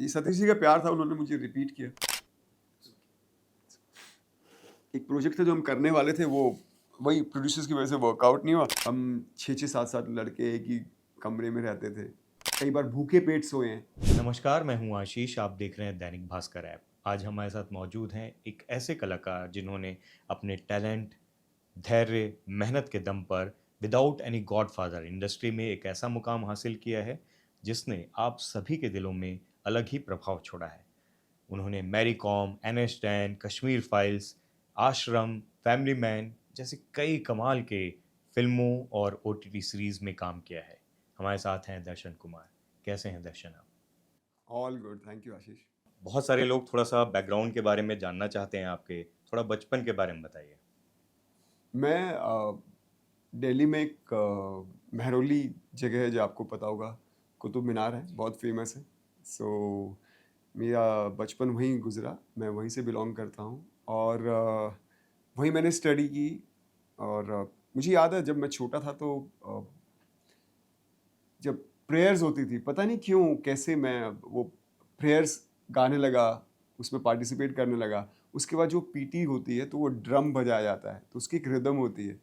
ये सतीश जी का प्यार था, उन्होंने मुझे रिपीट किया। एक प्रोजेक्ट था जो हम करने वाले थे, वो वही प्रोड्यूसर्स की वजह से वर्कआउट नहीं हुआ। हम 6-6 7-7 लड़के एक ही कमरे में रहते थे, कई बार भूखे पेट सोए हैं। नमस्कार, मैं हूं आशीष। आप देख रहे हैं दैनिक भास्कर ऐप। आज हमारे साथ मौजूद हैं एक ऐसे कलाकार जिन्होंने अपने टैलेंट, धैर्य, मेहनत के दम पर विदाउट एनी गॉडफादर इंडस्ट्री में एक ऐसा मुकाम हासिल किया है जिसने आप सभी के दिलों में अलग ही प्रभाव छोड़ा है। उन्होंने मैरी कॉम, एन.एस. डैन, कश्मीर फाइल्स, आश्रम, फैमिली मैन जैसे कई कमाल के फिल्मों और ओटीटी सीरीज में काम किया है। हमारे साथ हैं दर्शन कुमार। कैसे हैं दर्शन आप? ऑल गुड, थैंक यू आशीष। बहुत सारे लोग थोड़ा सा बैकग्राउंड के बारे में जानना चाहते हैं आपके, थोड़ा बचपन के बारे में बताइए। मैं दिल्ली में एक महरौली जगह है जो आपको पता होगा, कुतुब मीनार है, बहुत फेमस है। सो मेरा बचपन वहीं गुजरा, मैं वहीं से बिलोंग करता हूँ और वहीं मैंने स्टडी की। और मुझे याद है जब मैं छोटा था तो जब प्रेयर्स होती थी, पता नहीं क्यों कैसे मैं वो प्रेयर्स गाने लगा, उसमें पार्टिसिपेट करने लगा। उसके बाद जो पीटी होती है तो वो ड्रम बजाया जाता है, तो उसकी एक रिदम होती है।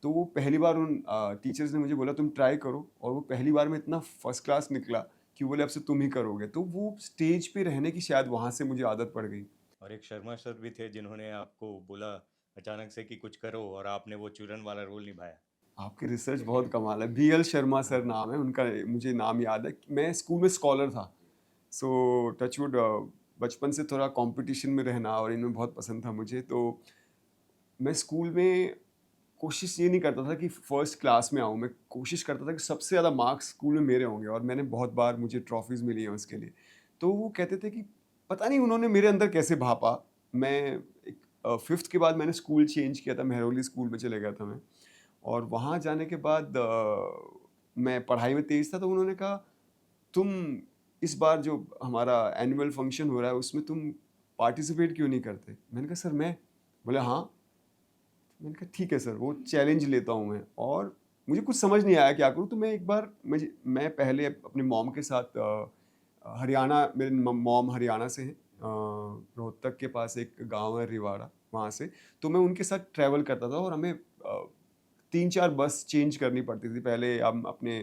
तो वो पहली बार उन टीचर्स ने मुझे बोला तुम ट्राई करो, और वो पहली बार में इतना फर्स्ट क्लास निकला कि बोले अब से तुम ही करोगे। तो वो स्टेज पे रहने की शायद वहाँ से मुझे आदत पड़ गई। और एक शर्मा सर भी थे जिन्होंने आपको बोला अचानक से कि कुछ करो, और आपने वो चूरन वाला रोल निभाया। आपकी रिसर्च बहुत कमाल है। BL शर्मा सर नाम है उनका, मुझे नाम याद है। मैं स्कूल में स्कॉलर था। सो टचवुड बचपन से थोड़ा कंपटीशन में रहना और इनमें बहुत पसंद था मुझे। तो मैं स्कूल में कोशिश ये नहीं करता था कि फर्स्ट क्लास में आऊँ, मैं कोशिश करता था कि सबसे ज़्यादा मार्क्स स्कूल में मेरे होंगे, और मैंने बहुत बार मुझे ट्रॉफीज़ मिली हैं उसके लिए। तो वो कहते थे कि पता नहीं उन्होंने मेरे अंदर कैसे भापा। मैं एक 5th के बाद मैंने स्कूल चेंज किया था, महरौली स्कूल में चले गया था मैं। और वहाँ जाने के बाद मैं पढ़ाई में तेज़ था, तो उन्होंने कहा तुम इस बार जो हमारा एनुअल फंक्शन हो रहा है उसमें तुम पार्टिसिपेट क्यों नहीं करते? मैंने कहा सर मैं? बोले हाँ। मैंने कहा ठीक है सर, वो चैलेंज लेता हूँ मैं। और मुझे कुछ समझ नहीं आया क्या करूँ, तो मैं एक बार मैं पहले अपने मॉम के साथ हरियाणा, मेरे मॉम हरियाणा से हैं, रोहतक के पास एक गांव है रिवाड़ा, वहाँ से। तो मैं उनके साथ ट्रैवल करता था, और हमें 3-4 बस चेंज करनी पड़ती थी। पहले हम अपने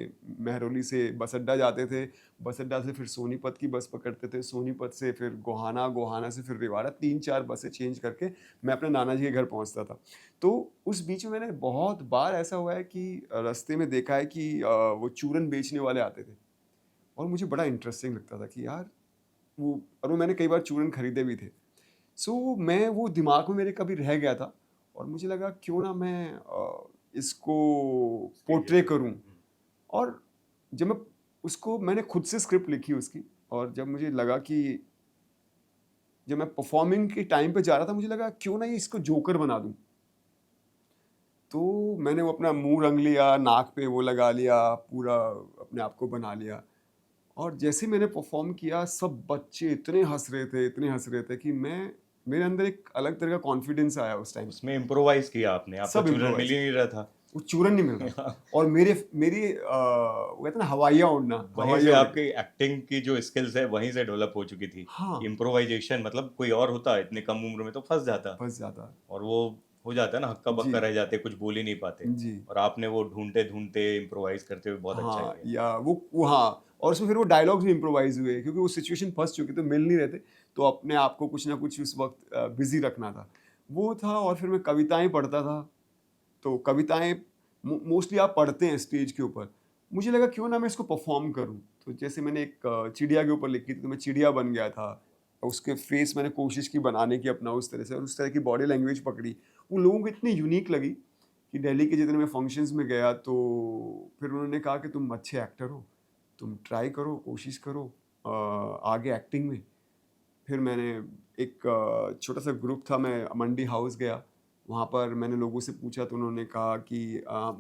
महरौली से बस अड्डा जाते थे, बस अड्डा से फिर सोनीपत की बस पकड़ते थे, सोनीपत से फिर गोहाना, गोहाना से फिर रिवाड़ा, 3-4 बसें चेंज करके मैं अपने नाना जी के घर पहुँचता था। तो उस बीच में मैंने बहुत बार ऐसा हुआ है कि रास्ते में देखा है कि वो चूरन बेचने वाले आते थे, और मुझे बड़ा इंटरेस्टिंग लगता था कि यार वो, और वो मैंने कई बार चूरन खरीदे भी थे। सो मैं वो दिमाग में मेरे कभी रह गया था, और मुझे लगा क्यों ना मैं इसको पोर्ट्रे करूं। और जब मैं उसको, मैंने खुद से स्क्रिप्ट लिखी उसकी, और जब मुझे लगा कि जब मैं परफॉर्मिंग के टाइम पे जा रहा था, मुझे लगा क्यों ना ये इसको जोकर बना दूं। तो मैंने वो अपना मुंह रंग लिया, नाक पे वो लगा लिया, पूरा अपने आप को बना लिया। और जैसे मैंने परफॉर्म किया, सब बच्चे इतने हंस रहे थे, इतने हंस रहे थे कि मैं, मेरे अंदर एक अलग तरह का कॉन्फिडेंस आया उस टाइम। उसमें इम्प्रोवाइज किया आपने, आपको सब चूरन मिल इम्प्रोवाइज, ही नहीं रहा था। वो चूरन नहीं मिल रहा था। और मेरे मेरी वो कहते हैं ना हवाइयाँ उड़ना, वहीं से हवाइयाँ उड़। आपकी एक्टिंग की जो स्किल्स है वहीं से डेवलप हो चुकी थी। हाँ, इम्प्रोवाइजेशन मतलब कोई और होता इतने कम उम्र में तो फंस जाता, बस ज़्यादा। और वो हो जाता है ना, हक्का जी, बक्का रह जाते, कुछ बोल ही नहीं पाते। जी। और आपने वो ढूंढते ढूंढते इम्प्रोवाइज करते हुए बहुत अच्छा हाँ, किया। या वो हाँ, और उसमें फिर वो डायलॉग्स भी इम्प्रोवाइज़ हुए, क्योंकि वो सिचुएशन फँस चुकी तो मिल नहीं रहे थे, तो अपने आप को कुछ ना कुछ उस वक़्त बिज़ी रखना था। वो था, और फिर मैं कविताएँ पढ़ता था। तो कविताएँ मोस्टली आप पढ़ते हैं स्टेज के ऊपर। मुझे लगा क्यों ना मैं इसको परफ़ॉर्म करूँ। तो जैसे मैंने एक चिड़िया के ऊपर लिखी थी, तो मैं चिड़िया बन गया था। उसके फेस मैंने कोशिश की बनाने की अपना उस तरह से, और उस तरह की बॉडी लैंग्वेज पकड़ी। वो लोगों को इतनी यूनिक लगी कि दिल्ली के जितने मैं फंक्शंस में गया, तो फिर उन्होंने कहा कि तुम अच्छे एक्टर हो, तुम ट्राई करो, कोशिश करो आगे एक्टिंग में। फिर मैंने एक छोटा-सा ग्रुप था, मैं मंडी हाउस गया। वहाँ पर मैंने लोगों से पूछा, तो उन्होंने कहा कि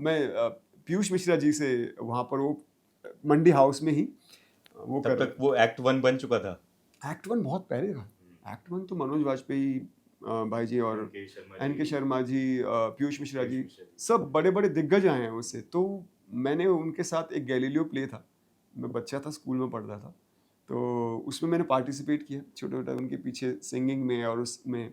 मैं पीयूष मिश्रा जी से वहाँ पर वो मंडी हाउस में ही वो तब कर तक वो एक्ट वन बन चुका था। एक्ट 1 बहुत पहले था। एक्ट 1 तो मनोज वाजपेयी भाई जी, और एन के शर्मा एन जी, के शर्मा जी, पीयूष मिश्रा पीयूष जी, मिश्रा जी। सब बड़े-बड़े दिग्गज आए हैं उससे। तो मैंने उनके साथ एक गैलीलियो प्ले था। मैं बच्चा था, स्कूल में पढ़ता था। तो उसमें मैंने पार्टिसिपेट किया छोटा-छोटा उनके पीछे सिंगिंग में, और उसमें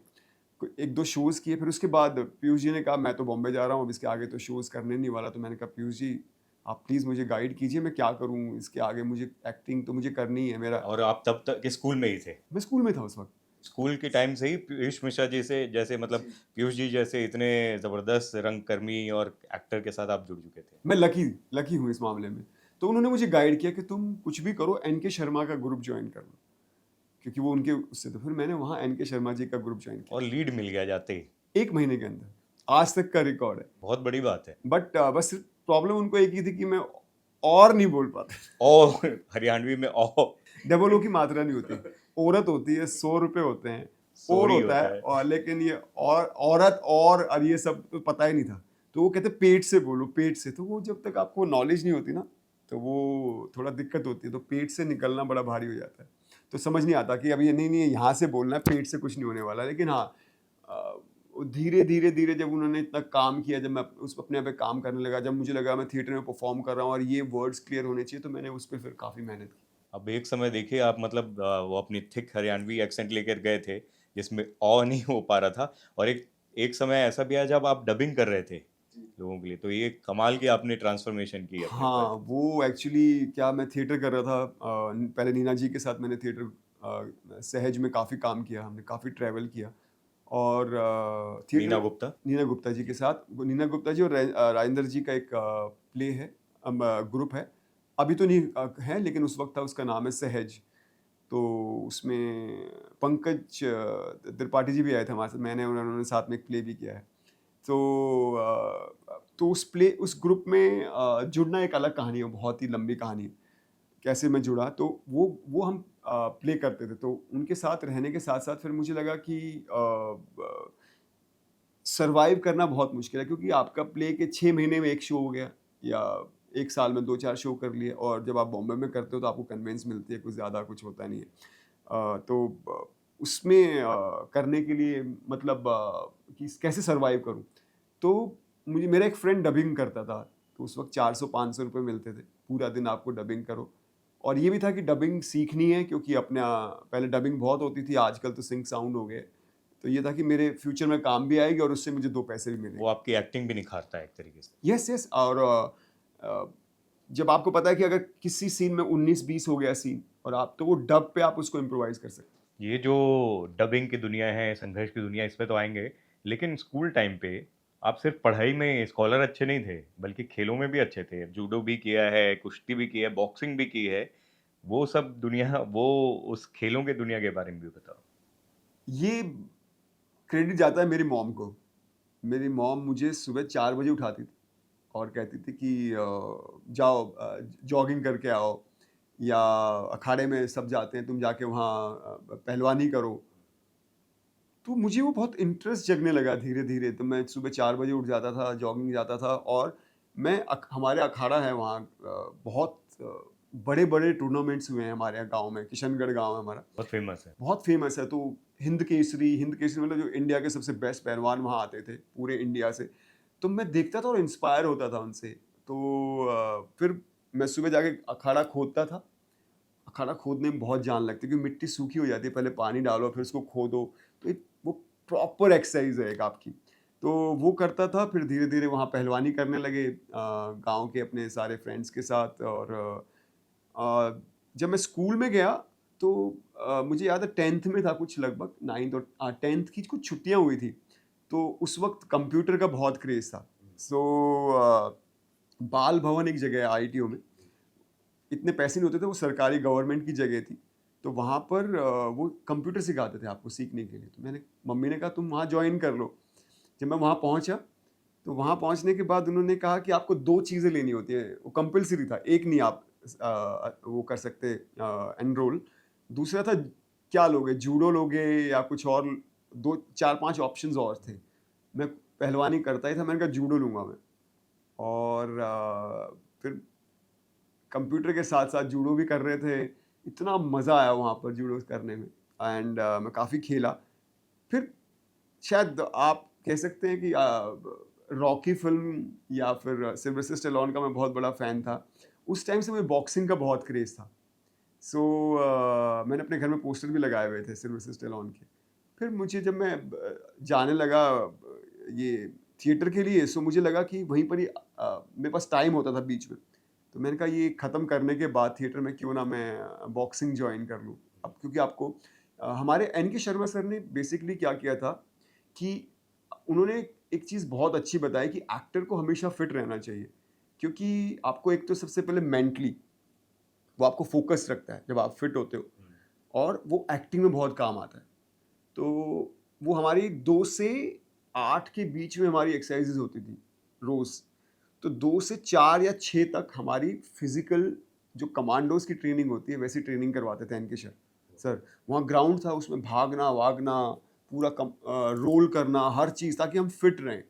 1-2 शोज़ किए। फिर उसके बाद पीयूष जी ने कहा मैं तो बॉम्बे जा रहा हूँ, अब इसके आगे तो शोज़ करने नहीं वाला। तो मैंने कहा पीयूष जी आप प्लीज़ मुझे गाइड कीजिए, मैं क्या करूँ इसके आगे, मुझे एक्टिंग तो मुझे करनी ही है। मेरा और आप तब तक के स्कूल में ही थे? मैं स्कूल में था उस वक़्त। स्कूल के टाइम से ही पीयूष मिश्रा जी से, जैसे मतलब जी। पीयूष जी जैसे इतने ज़बरदस्त रंगकर्मी और एक्टर के साथ आप जुड़ चुके थे। मैं लकी हूँ इस मामले में। तो उन्होंने मुझे गाइड किया कि तुम कुछ भी करो, एनके शर्मा का ग्रुप जॉइन कर लो, क्योंकि वो उनके उससे, तो फिर मैंने वहाँ एनके शर्मा जी का ग्रुप जॉइन और किया। लीड मिल गया जाते ही, 1 महीने के अंदर, आज तक का रिकॉर्ड है। बहुत बड़ी बात है। बट बस प्रॉब्लम उनको एक ही थी कि मैं और नहीं बोल पाता। और हरियाणवी में डबल ओ की मात्रा नहीं होती। औरत होती है, 100 रुपए होते हैं, और सोरी होता होता है, है। और लेकिन ये और औरत और ये सब तो पता ही नहीं था। तो वो कहते पेट से बोलो, पेट से। तो वो जब तक आपको नॉलेज नहीं होती ना, तो वो थोड़ा दिक्कत होती है। तो पेट से निकलना बड़ा भारी हो जाता है। तो समझ नहीं आता कि अब ये नहीं यहाँ से बोलना है, पेट से कुछ नहीं होने वाला। लेकिन हाँ, धीरे जब उन्होंने इतना काम किया, जब मैं उस अपने आप पे काम करने लगा, जब मुझे लगा मैं थिएटर में परफॉर्म कर रहा हूँ और ये वर्ड्स क्लियर होने चाहिए, तो मैंने उस पे फिर काफ़ी मेहनत की। अब एक समय देखिए आप, मतलब वो अपनी थिक हरियाणवी एक्सेंट लेकर गए थे, जिसमें नहीं हो पा रहा था, और एक एक समय ऐसा भी आया जब आप डबिंग कर रहे थे लोगों के लिए, तो ये कमाल की आपने ट्रांसफॉर्मेशन की अपने ऊपर। हाँ, वो एक्चुअली क्या, मैं थिएटर कर रहा था। पहले नीना जी के साथ मैंने थिएटर, सहज में काफ़ी काम किया, हमने काफ़ी ट्रैवल किया। और नीना थिएटर गुप्ता। नीना गुप्ता जी के साथ, वो नीना गुप्ता जी और राजेंद्र जी का एक प्ले है, ग्रुप है। अभी तो नहीं है, लेकिन उस वक़्त था, उसका नाम है सहज। तो उसमें पंकज त्रिपाठी जी भी आए थे हमारे साथ, मैंने और उन्होंने साथ में एक प्ले भी किया है। तो उस ग्रुप में जुड़ना एक अलग कहानी है, बहुत ही लंबी कहानी है। कैसे मैं जुड़ा, तो वो हम प्ले करते थे, तो उनके साथ रहने के साथ-साथ फिर मुझे लगा कि सर्वाइव करना बहुत मुश्किल है, क्योंकि आपका प्ले के 6 महीने में 1 शो हो गया, या 1 साल में 2-4 शो कर लिए, और जब आप बॉम्बे में करते हो तो आपको कन्वेंस मिलती है, कुछ ज़्यादा कुछ होता नहीं है। तो उसमें करने के लिए, मतलब कि कैसे सर्वाइव करूँ? तो मेरा एक फ्रेंड डबिंग करता था, तो उस वक़्त 400-500 रुपए मिलते थे, पूरा दिन आपको डबिंग करो। और ये भी था कि डबिंग सीखनी है, क्योंकि अपना पहले डबिंग बहुत होती थी, आजकल तो सिंक साउंड हो गए। तो ये था कि मेरे फ्यूचर में काम भी आएगी और उससे मुझे 2 पैसे भी वो मिलेंगे। आपकी एक्टिंग भी निखारता है एक तरीके से। यस, और जब आपको पता है कि अगर किसी सीन में 19-20 हो गया सीन, और आप तो वो डब पे आप उसको इम्प्रोवाइज़ कर सकते हैं। ये जो डबिंग की दुनिया है, संघर्ष की दुनिया, इस पे तो आएँगे। लेकिन स्कूल टाइम पे आप सिर्फ़ पढ़ाई में स्कॉलर अच्छे नहीं थे, बल्कि खेलों में भी अच्छे थे। जूडो भी किया है, कुश्ती भी की है, बॉक्सिंग भी की है। वो सब दुनिया, वो उस खेलों की दुनिया के बारे में भी बताओ। ये क्रेडिट जाता है मेरी मॉम को। मेरी मॉम मुझे सुबह 4 बजे उठाती थी और कहती थी कि जाओ जॉगिंग करके आओ, या अखाड़े में सब जाते हैं, तुम जाके वहाँ पहलवानी करो। तो मुझे वो बहुत इंटरेस्ट जगने लगा धीरे-धीरे, तो मैं सुबह 4 बजे उठ जाता था, जॉगिंग जाता था, और मैं हमारे अखाड़ा है वहाँ, बहुत बड़े-बड़े टूर्नामेंट्स हुए हैं हमारे यहाँ गाँव में, किशनगढ़ गाँव है हमारा। बहुत फ़ेमस है। बहुत फ़ेमस है, तो हिंद केसरी मतलब जो इंडिया के सबसे बेस्ट पहलवान वहाँ आते थे, पूरे इंडिया से। तो मैं देखता था और इंस्पायर होता था उनसे। तो फिर मैं सुबह जाके अखाड़ा खोदता था। अखाड़ा खोदने में बहुत जान लगती है, क्योंकि मिट्टी सूखी हो जाती है, पहले पानी डालो, फिर उसको खोदो। तो एक वो प्रॉपर एक्सरसाइज़ है एक आपकी। तो वो करता था, फिर धीरे-धीरे वहाँ पहलवानी करने लगे गाँव के अपने सारे फ्रेंड्स के साथ। और जब मैं स्कूल में गया, तो मुझे याद है 10th में था कुछ, लगभग 9th और 10th की कुछ छुट्टियाँ हुई थी। तो उस वक़्त कंप्यूटर का बहुत क्रेज़ था। सो बाल भवन एक जगह है आईटीओ में। इतने पैसे नहीं होते थे, वो सरकारी गवर्नमेंट की जगह थी। तो वहाँ पर वो कंप्यूटर सिखाते थे आपको सीखने के लिए। तो मैंने मम्मी ने कहा तुम वहाँ जॉइन कर लो। जब मैं वहाँ पहुँचा, तो वहाँ पहुँचने के बाद उन्होंने कहा कि आपको 2 चीज़ें लेनी होती हैं, वो कंपल्सरी था, एक नहीं आप वो कर सकते एनरोल। दूसरा था क्या लोगे, जूडो लोगे या कुछ और, 2 4-5 ऑप्शंस और थे। मैं पहलवानी करता ही था, मैंने कहा जूडो लूँगा मैं। और फिर कंप्यूटर के साथ-साथ जूडो भी कर रहे थे। इतना मज़ा आया वहाँ पर जूडो करने में, एंड मैं काफ़ी खेला। फिर शायद आप कह सकते हैं कि रॉकी फ़िल्म या फिर सिल्वेस्टर स्टैलोन का मैं बहुत बड़ा फ़ैन था। उस टाइम से मुझे बॉक्सिंग का बहुत क्रेज़ था। सो मैंने अपने घर में पोस्टर भी लगाए हुए थे सिल्वेस्टर स्टेलोन के। फिर मुझे जब मैं जाने लगा ये थिएटर के लिए, सो मुझे लगा कि वहीं पर ही मेरे पास टाइम होता था बीच में। तो मैंने कहा ये ख़त्म करने के बाद थिएटर में क्यों ना मैं बॉक्सिंग जॉइन कर लूँ। अब क्योंकि आपको हमारे एन के शर्मा सर ने बेसिकली क्या किया था कि उन्होंने एक चीज़ बहुत अच्छी बताई कि एक्टर को हमेशा फिट रहना चाहिए। क्योंकि आपको एक तो सबसे पहले मेंटली वो आपको फ़ोकस रखता है जब आप फिट होते हो, और वो एक्टिंग में बहुत काम आता है। तो वो हमारी 2 से 8 के बीच में हमारी एक्सरसाइज़ेज़ होती थी रोज़। तो 2 से 4 या 6 तक हमारी फिज़िकल जो कमांडोज़ की ट्रेनिंग होती है वैसी ट्रेनिंग करवाते थे एनके सर। वहाँ ग्राउंड था, उसमें भागना-वागना, पूरा रोल करना, हर चीज़ ताकि हम फिट रहें।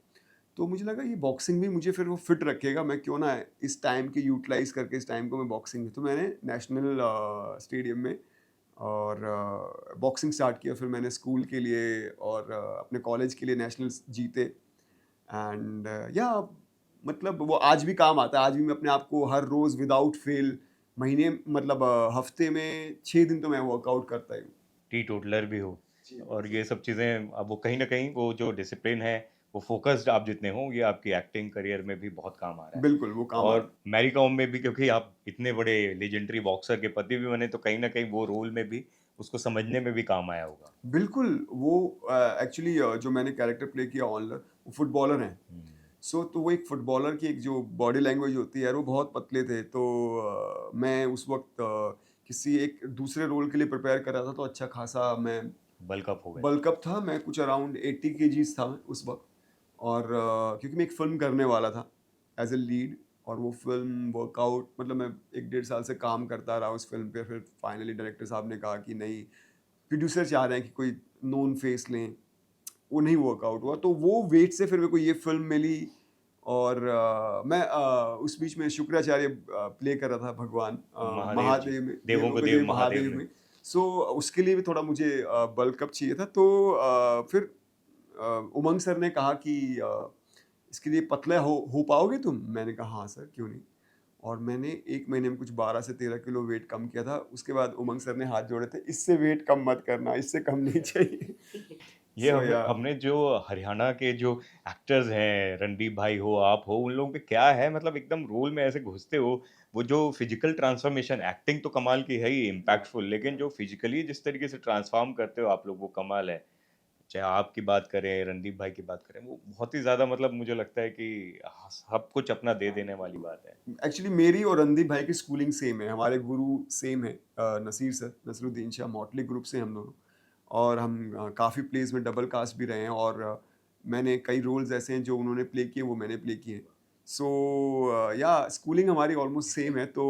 तो मुझे लगा ये बॉक्सिंग भी मुझे फिर वो फिट रखेगा, मैं क्यों ना इस टाइम के यूटिलाइज़ करके इस टाइम को मैं बॉक्सिंग में, तो मैंने नेशनल स्टेडियम में और बॉक्सिंग स्टार्ट किया। फिर मैंने स्कूल के लिए और अपने कॉलेज के लिए नेशनल्स जीते। एंड या मतलब वो आज भी काम आता है। आज भी मैं अपने आप को हर रोज़ विदाउट फेल महीने मतलब हफ्ते में 6 दिन तो मैं वर्कआउट करता ही हूँ। टी टोटलर भी हो जी। और ये सब चीज़ें अब वो कहीं न कहीं वो जो डिसिप्लिन है, वो फ़ोकस्ड आप जितने हो, ये आपकी एक्टिंग करियर में भी बहुत काम आ रहा है। बिल्कुल, वो काम और आता मैरी कॉम में भी क्योंकि आप इतने बड़े लेजेंडरी बॉक्सर के पति भी बने, तो कहीं न कहीं वो रोल में भी उसको समझने में भी काम आया होगा। है। बिल्कुल, वो एक्चुअली जो मैंने कैरेक्टर प्ले किया ऑनलर, वो फुटबॉलर हैं। हुँ। सो तो वो एक फुटबॉलर की एक जो बॉडी लैंग्वेज होती है यार, वो बहुत पतले थे। तो मैं उस वक़्त किसी एक दूसरे रोल के लिए प्रिपेयर कर रहा था, तो अच्छा खासा मैं बल्क अप हो गए थे। बल्क अप था। मैं कुछ अराउंड 80 केजीज़ था मैं उस वक़्त। और क्योंकि मैं एक फ़िल्म करने वाला था एज़ अ लीड, और वो फ़िल्म वर्कआउट मतलब मैं 1 डेढ़ साल से काम करता रहा उस फ़िल्म पे। फिर फाइनली डायरेक्टर साहब ने कहा कि नहीं, प्रोड्यूसर चाह रहे हैं कि कोई नोन फेस लें, वो नहीं वर्कआउट हुआ। तो वो वेट से फिर मेरे को ये फ़िल्म मिली। और मैं उस बीच में शुक्राचार्य प्ले कर रहा था भगवान महादेव जी, महादेव में, देवों देवों को के देव देव महादेव महादेव में। में। सो उसके लिए भी थोड़ा मुझे बल्क अप चाहिए था। तो फिर उमंग सर ने कहा कि इसके लिए पतले हो पाओगे तुम? मैंने कहा हाँ सर, क्यों नहीं। और मैंने 1 महीने में कुछ 12 से 13 किलो वेट कम किया था। उसके बाद उमंग सर ने हाथ जोड़े थे, इससे वेट कम मत करना, इससे कम नहीं चाहिए। ये सो हमने या हमने जो हरियाणा के जो एक्टर्स हैं, रणदीप भाई हो, आप हो, उन लोगों पे क्या है मतलब एकदम रोल में ऐसे घुसते हो, वो जो फिज़िकल ट्रांसफॉर्मेशन एक्टिंग तो कमाल की है ही इम्पैक्टफुल, लेकिन जो फिज़िकली जिस तरीके से ट्रांसफॉर्म करते हो आप लोग वो कमाल है। चाहे आपकी बात करें, रणदीप भाई की बात करें, वो बहुत ही ज़्यादा मतलब मुझे लगता है कि सब कुछ अपना दे देने वाली बात है। एक्चुअली मेरी और रणदीप भाई की स्कूलिंग सेम है, हमारे गुरु सेम है। Naseer sir, Naseeruddin Shah, Motley group से हम दोनों। और हम काफ़ी प्लेस में डबल कास्ट भी रहे हैं। और मैंने कई रोल्स ऐसे हैं जो उन्होंने प्ले किए, वो मैंने प्ले किए। सो या स्कूलिंग हमारी ऑलमोस्ट सेम है। तो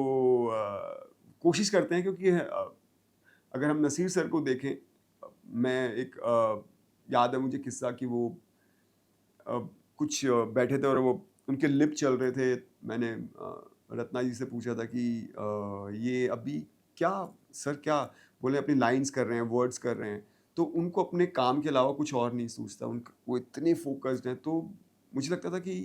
कोशिश करते हैं क्योंकि अगर हम नसीर सर को देखें, मैं एक याद है मुझे किस्सा कि वो अ, कुछ बैठे थे और वो उनके लिप चल रहे थे। मैंने रत्ना जी से पूछा था कि ये अभी क्या सर क्या? बोले अपनी लाइन्स कर रहे हैं, वर्ड्स कर रहे हैं। तो उनको अपने काम के अलावा कुछ और नहीं सूझता। वो इतने फ़ोकस्ड हैं। तो मुझे लगता था कि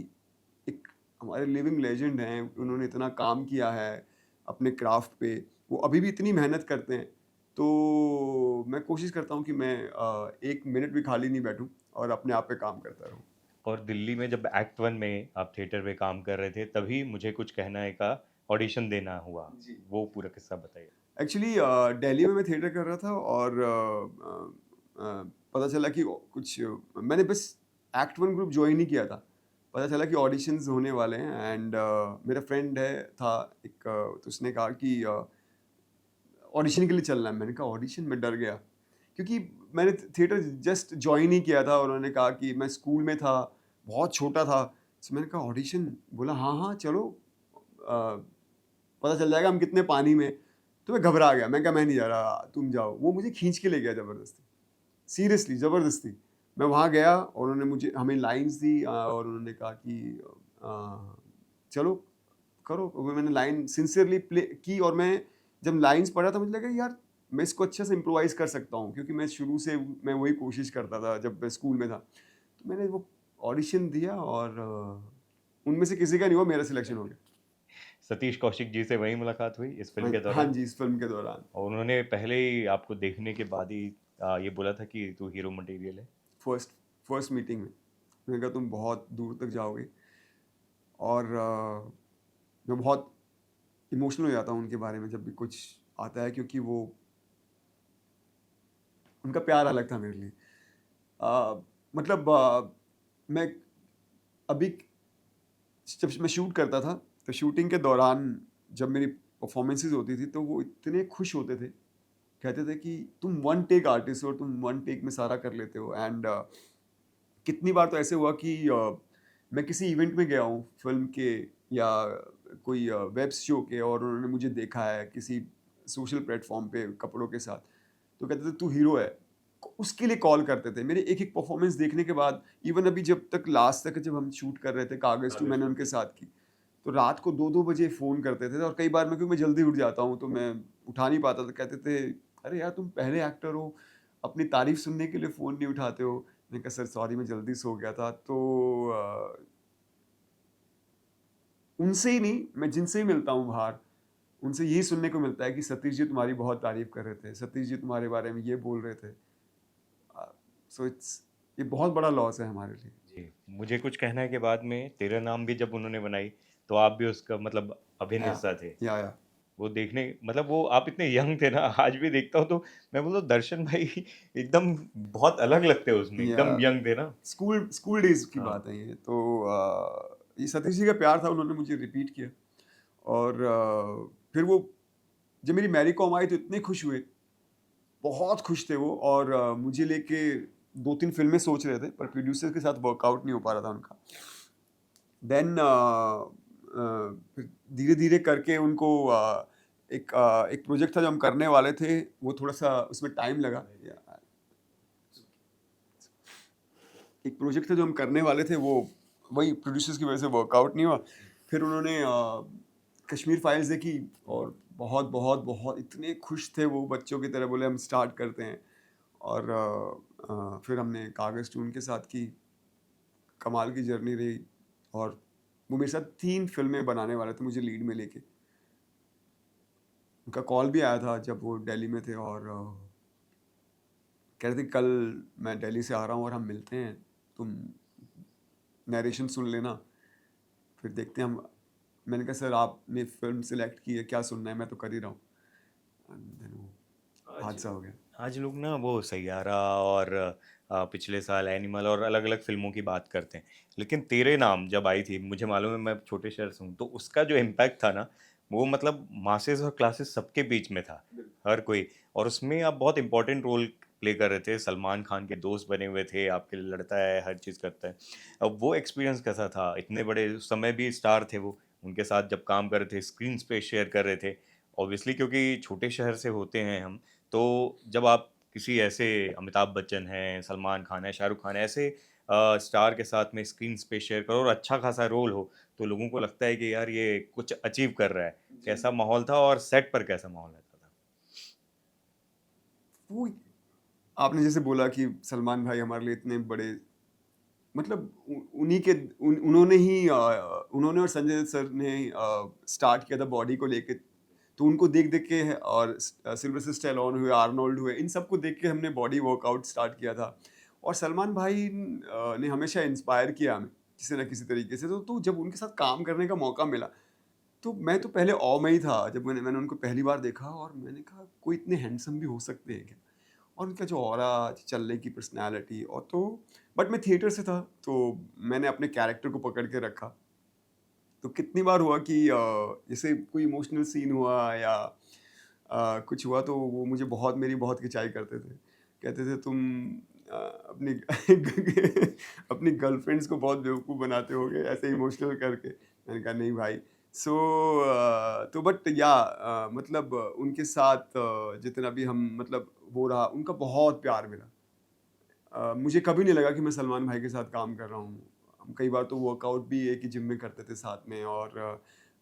एक हमारे लिविंग लेजेंड हैं, उन्होंने इतना काम किया है अपने क्राफ्ट पे, वो अभी भी इतनी मेहनत करते हैं। तो मैं कोशिश करता हूँ कि मैं 1 मिनट भी खाली नहीं बैठूँ और अपने आप पे काम करता रहूँ। और दिल्ली में जब एक्ट वन में आप थिएटर में काम कर रहे थे, तभी मुझे कुछ कहना है का ऑडिशन देना हुआ। जी। वो पूरा किस्सा बताइए। एक्चुअली दिल्ली में मैं थिएटर कर रहा था। और पता चला कि कुछ मैंने बस एक्ट वन ग्रुप ज्वाइन ही किया था। पता चला कि ऑडिशंस होने वाले हैं। एंड मेरा फ्रेंड है था एक, तो उसने कहा कि ऑडिशन के लिए चलना है। मैंने कहा ऑडिशन? मैं डर गया क्योंकि मैंने थिएटर जस्ट ज्वाइन ही किया था। और उन्होंने कहा कि मैं स्कूल में था, बहुत छोटा था। तो मैंने कहा ऑडिशन? बोला हाँ हाँ चलो, अ, पता चल जाएगा हम कितने पानी में। तो मैं घबरा गया, मैं कहा मैं नहीं जा रहा, तुम जाओ। वो मुझे खींच के ले गया ज़बरदस्ती, सीरियसली ज़बरदस्ती। मैं वहाँ गया और उन्होंने मुझे हमें लाइन्स दी, और उन्होंने कहा कि चलो करो। वो मैंने लाइन सिंसियरली प्ले की। और मैं जब लाइन्स पढ़ा था मुझे लगा यार मैं इसको अच्छे से इम्प्रोवाइज़ कर सकता हूँ, क्योंकि मैं शुरू से मैं वही कोशिश करता था जब मैं स्कूल में था। तो मैंने वो ऑडिशन दिया और उनमें से किसी का नहीं हुआ, मेरा सिलेक्शन हो गया। सतीश कौशिक जी से वही मुलाकात हुई इस फिल्म के हाँ दौरान? जी, इस फ़िल्म के दौरान। और उन्होंने पहले ही आपको देखने के बाद ही ये बोला था कि तू हीरो मटेरियल है? फर्स्ट फर्स्ट मीटिंग में। मैंने कहा तुम बहुत दूर तक जाओगे और मैं बहुत इमोशनल हो जाता हूँ उनके बारे में जब भी कुछ आता है क्योंकि वो उनका प्यार अलग था मेरे लिए। मतलब मैं अभी जब मैं शूट करता था, तो शूटिंग के दौरान जब मेरी परफ़ॉर्मेंसेज़ होती थी, तो वो इतने खुश होते थे। कहते थे कि तुम वन टेक आर्टिस्ट हो, तुम वन टेक में सारा कर लेते हो एंड कितनी बार तो ऐसे हुआ कि मैं किसी इवेंट में गया हूँ फ़िल्म के या कोई वेब शो के और उन्होंने मुझे देखा है किसी सोशल प्लेटफ़ॉर्म पे कपड़ों के साथ, तो कहते थे तू हीरो है। उसके लिए कॉल करते थे। मेरे एक-एक परफ़ॉर्मेंस देखने के बाद इवन अभी जब तक लास्ट तक जब हम शूट कर रहे थे कागज़ 2 मैंने उनके साथ की, तो रात को 2-2 बजे फ़ोन करते थे और कई बार मैं क्योंकि मैं जल्दी उठ जाता हूँ, तो मैं उठा नहीं पाता था। कहते थे, "अरे यार तुम पहले एक्टर हो, अपनी तारीफ़ सुनने के लिए फ़ोन नहीं उठाते हो।" मैंने कहा, "सर सॉरी मैं जल्दी सो गया था।" तो उनसे ही नहीं, मैं जिनसे ही मिलता हूँ बाहर, उनसे यही सुनने को मिलता है कि सतीश जी तुम्हारी बहुत तारीफ़ कर रहे थे, सतीश जी तुम्हारे बारे में ये बोल रहे थे। सो इट्स ये बहुत बड़ा लॉस है हमारे लिए। जी, मुझे कुछ कहना है के बाद में तेरा नाम भी जब उन्होंने बनाई, तो आप भी उसका मतलब अभिन्न या हिस्सा थे। या वो देखने मतलब वो आप इतने यंग थे ना, आज भी देखता हूँ तो मैं बोलता हूँ दर्शन भाई एकदम बहुत अलग लगते हैं उसमें, या एकदम यंग थे ना? स्कूल स्कूल डेज़ की हाँ, बात है ये। तो ये सतीश जी का प्यार था, उन्होंने मुझे रिपीट किया और फिर वो जब मेरी मैरी कॉम आई तो इतने खुश हुए, बहुत खुश थे वो और मुझे लेके 2-3 फ़िल्में सोच रहे थे, पर प्रोड्यूसर के साथ वर्कआउट नहीं हो पा रहा था उनका। देन फिर धीरे-धीरे करके उनको एक प्रोजेक्ट था जो हम करने वाले थे, वो थोड़ा-सा उसमें टाइम लगा। एक प्रोजेक्ट था जो हम करने वाले थे, वो वही प्रोड्यूसर्स की वजह से वर्कआउट नहीं हुआ। फिर उन्होंने कश्मीर फाइल्स देखी और बहुत, बहुत, बहुत इतने खुश थे वो बच्चों की तरह, बोले हम स्टार्ट करते हैं और फिर हमने कागज़ 2 उनके साथ की, कमाल की जर्नी रही और वो मेरे साथ 3 फ़िल्में बनाने वाले थे मुझे लीड में लेके। उनका कॉल भी आया था जब वो दिल्ली में थे और कह रहे थे कल मैं दिल्ली से आ रहा हूँ और हम मिलते हैं, तुम नैरेशन सुन लेना, फिर देखते हैं हम। मैंने कहा सर आपने फ़िल्म सेलेक्ट की है, क्या सुनना है? मैं तो कर ही रहा हूँ। एंड देन वो हादसा हो गया। आज लोग ना वो सैयारा और पिछले साल एनिमल और अलग-अलग फ़िल्मों की बात करते हैं। लेकिन तेरे नाम जब आई थी, मुझे मालूम है मैं छोटे शहर से हूँ, तो उसका जो इम्पैक्ट था ना, वो मतलब मासेस और क्लासेस सबके बीच में था, हर कोई। और उसमें आप बहुत इम्पोर्टेंट रोल प्ले कर रहे थे, सलमान खान के दोस्त बने हुए थे, आपके लिए लड़ता है, हर चीज़ करता है। अब वो एक्सपीरियंस कैसा था? इतने बड़े उस समय भी स्टार थे वो, उनके साथ जब काम कर रहे थे, स्क्रीन स्पेस शेयर कर रहे थे। ऑब्वियसली क्योंकि छोटे शहर से होते हैं हम, तो जब आप किसी ऐसे अमिताभ बच्चन हैं, सलमान खान है, शाहरुख खान है, ऐसे स्टार के साथ में स्क्रीन स्पेस शेयर करो और अच्छा खासा रोल हो, तो लोगों को लगता है कि यार ये कुछ अचीव कर रहा है। जी। कैसा माहौल था और सेट पर कैसा माहौल रहता था? वो आपने जैसे बोला कि सलमान भाई हमारे लिए इतने बड़े मतलब उन्हीं के उन्होंने ही उन्होंने और संजय दत्त सर ने स्टार्ट किया था बॉडी को लेके। तो उनको देख-देख के और सिल्वेस्टर स्टैलोन हुए, आर्नोल्ड हुए, इन सबको देख के हमने बॉडी वर्कआउट स्टार्ट किया था। और सलमान भाई ने हमेशा इंस्पायर किया हमें, किसी न किसी तरीके से। तो जब उनके साथ काम करने का मौका मिला, तो मैं तो पहले ऑ में ही था जब मैंने मैंने उनको पहली बार देखा और मैंने कहा कोई इतने हैंडसम भी हो सकते हैं क्या? और उनका जो ऑरा, चलने की पर्सनैलिटी और तो बट मैं थिएटर से था, तो मैंने अपने कैरेक्टर को पकड़ के रखा। तो कितनी बार हुआ कि जैसे कोई इमोशनल सीन हुआ या कुछ हुआ तो वो मुझे बहुत मेरी बहुत खिंचाई करते थे। कहते थे तुम अपनी अपनी गर्लफ्रेंड्स को बहुत बेवकूफ़ बनाते होगे ऐसे इमोशनल करके। मैंने कहा नहीं भाई। सो तो बट या मतलब उनके साथ जितना भी हम मतलब वो रहा, उनका बहुत प्यार मिला। मुझे कभी नहीं लगा कि मैं सलमान भाई के साथ काम कर रहा हूँ। हम कई बार तो वर्कआउट भी एक ही जिम में करते थे साथ में और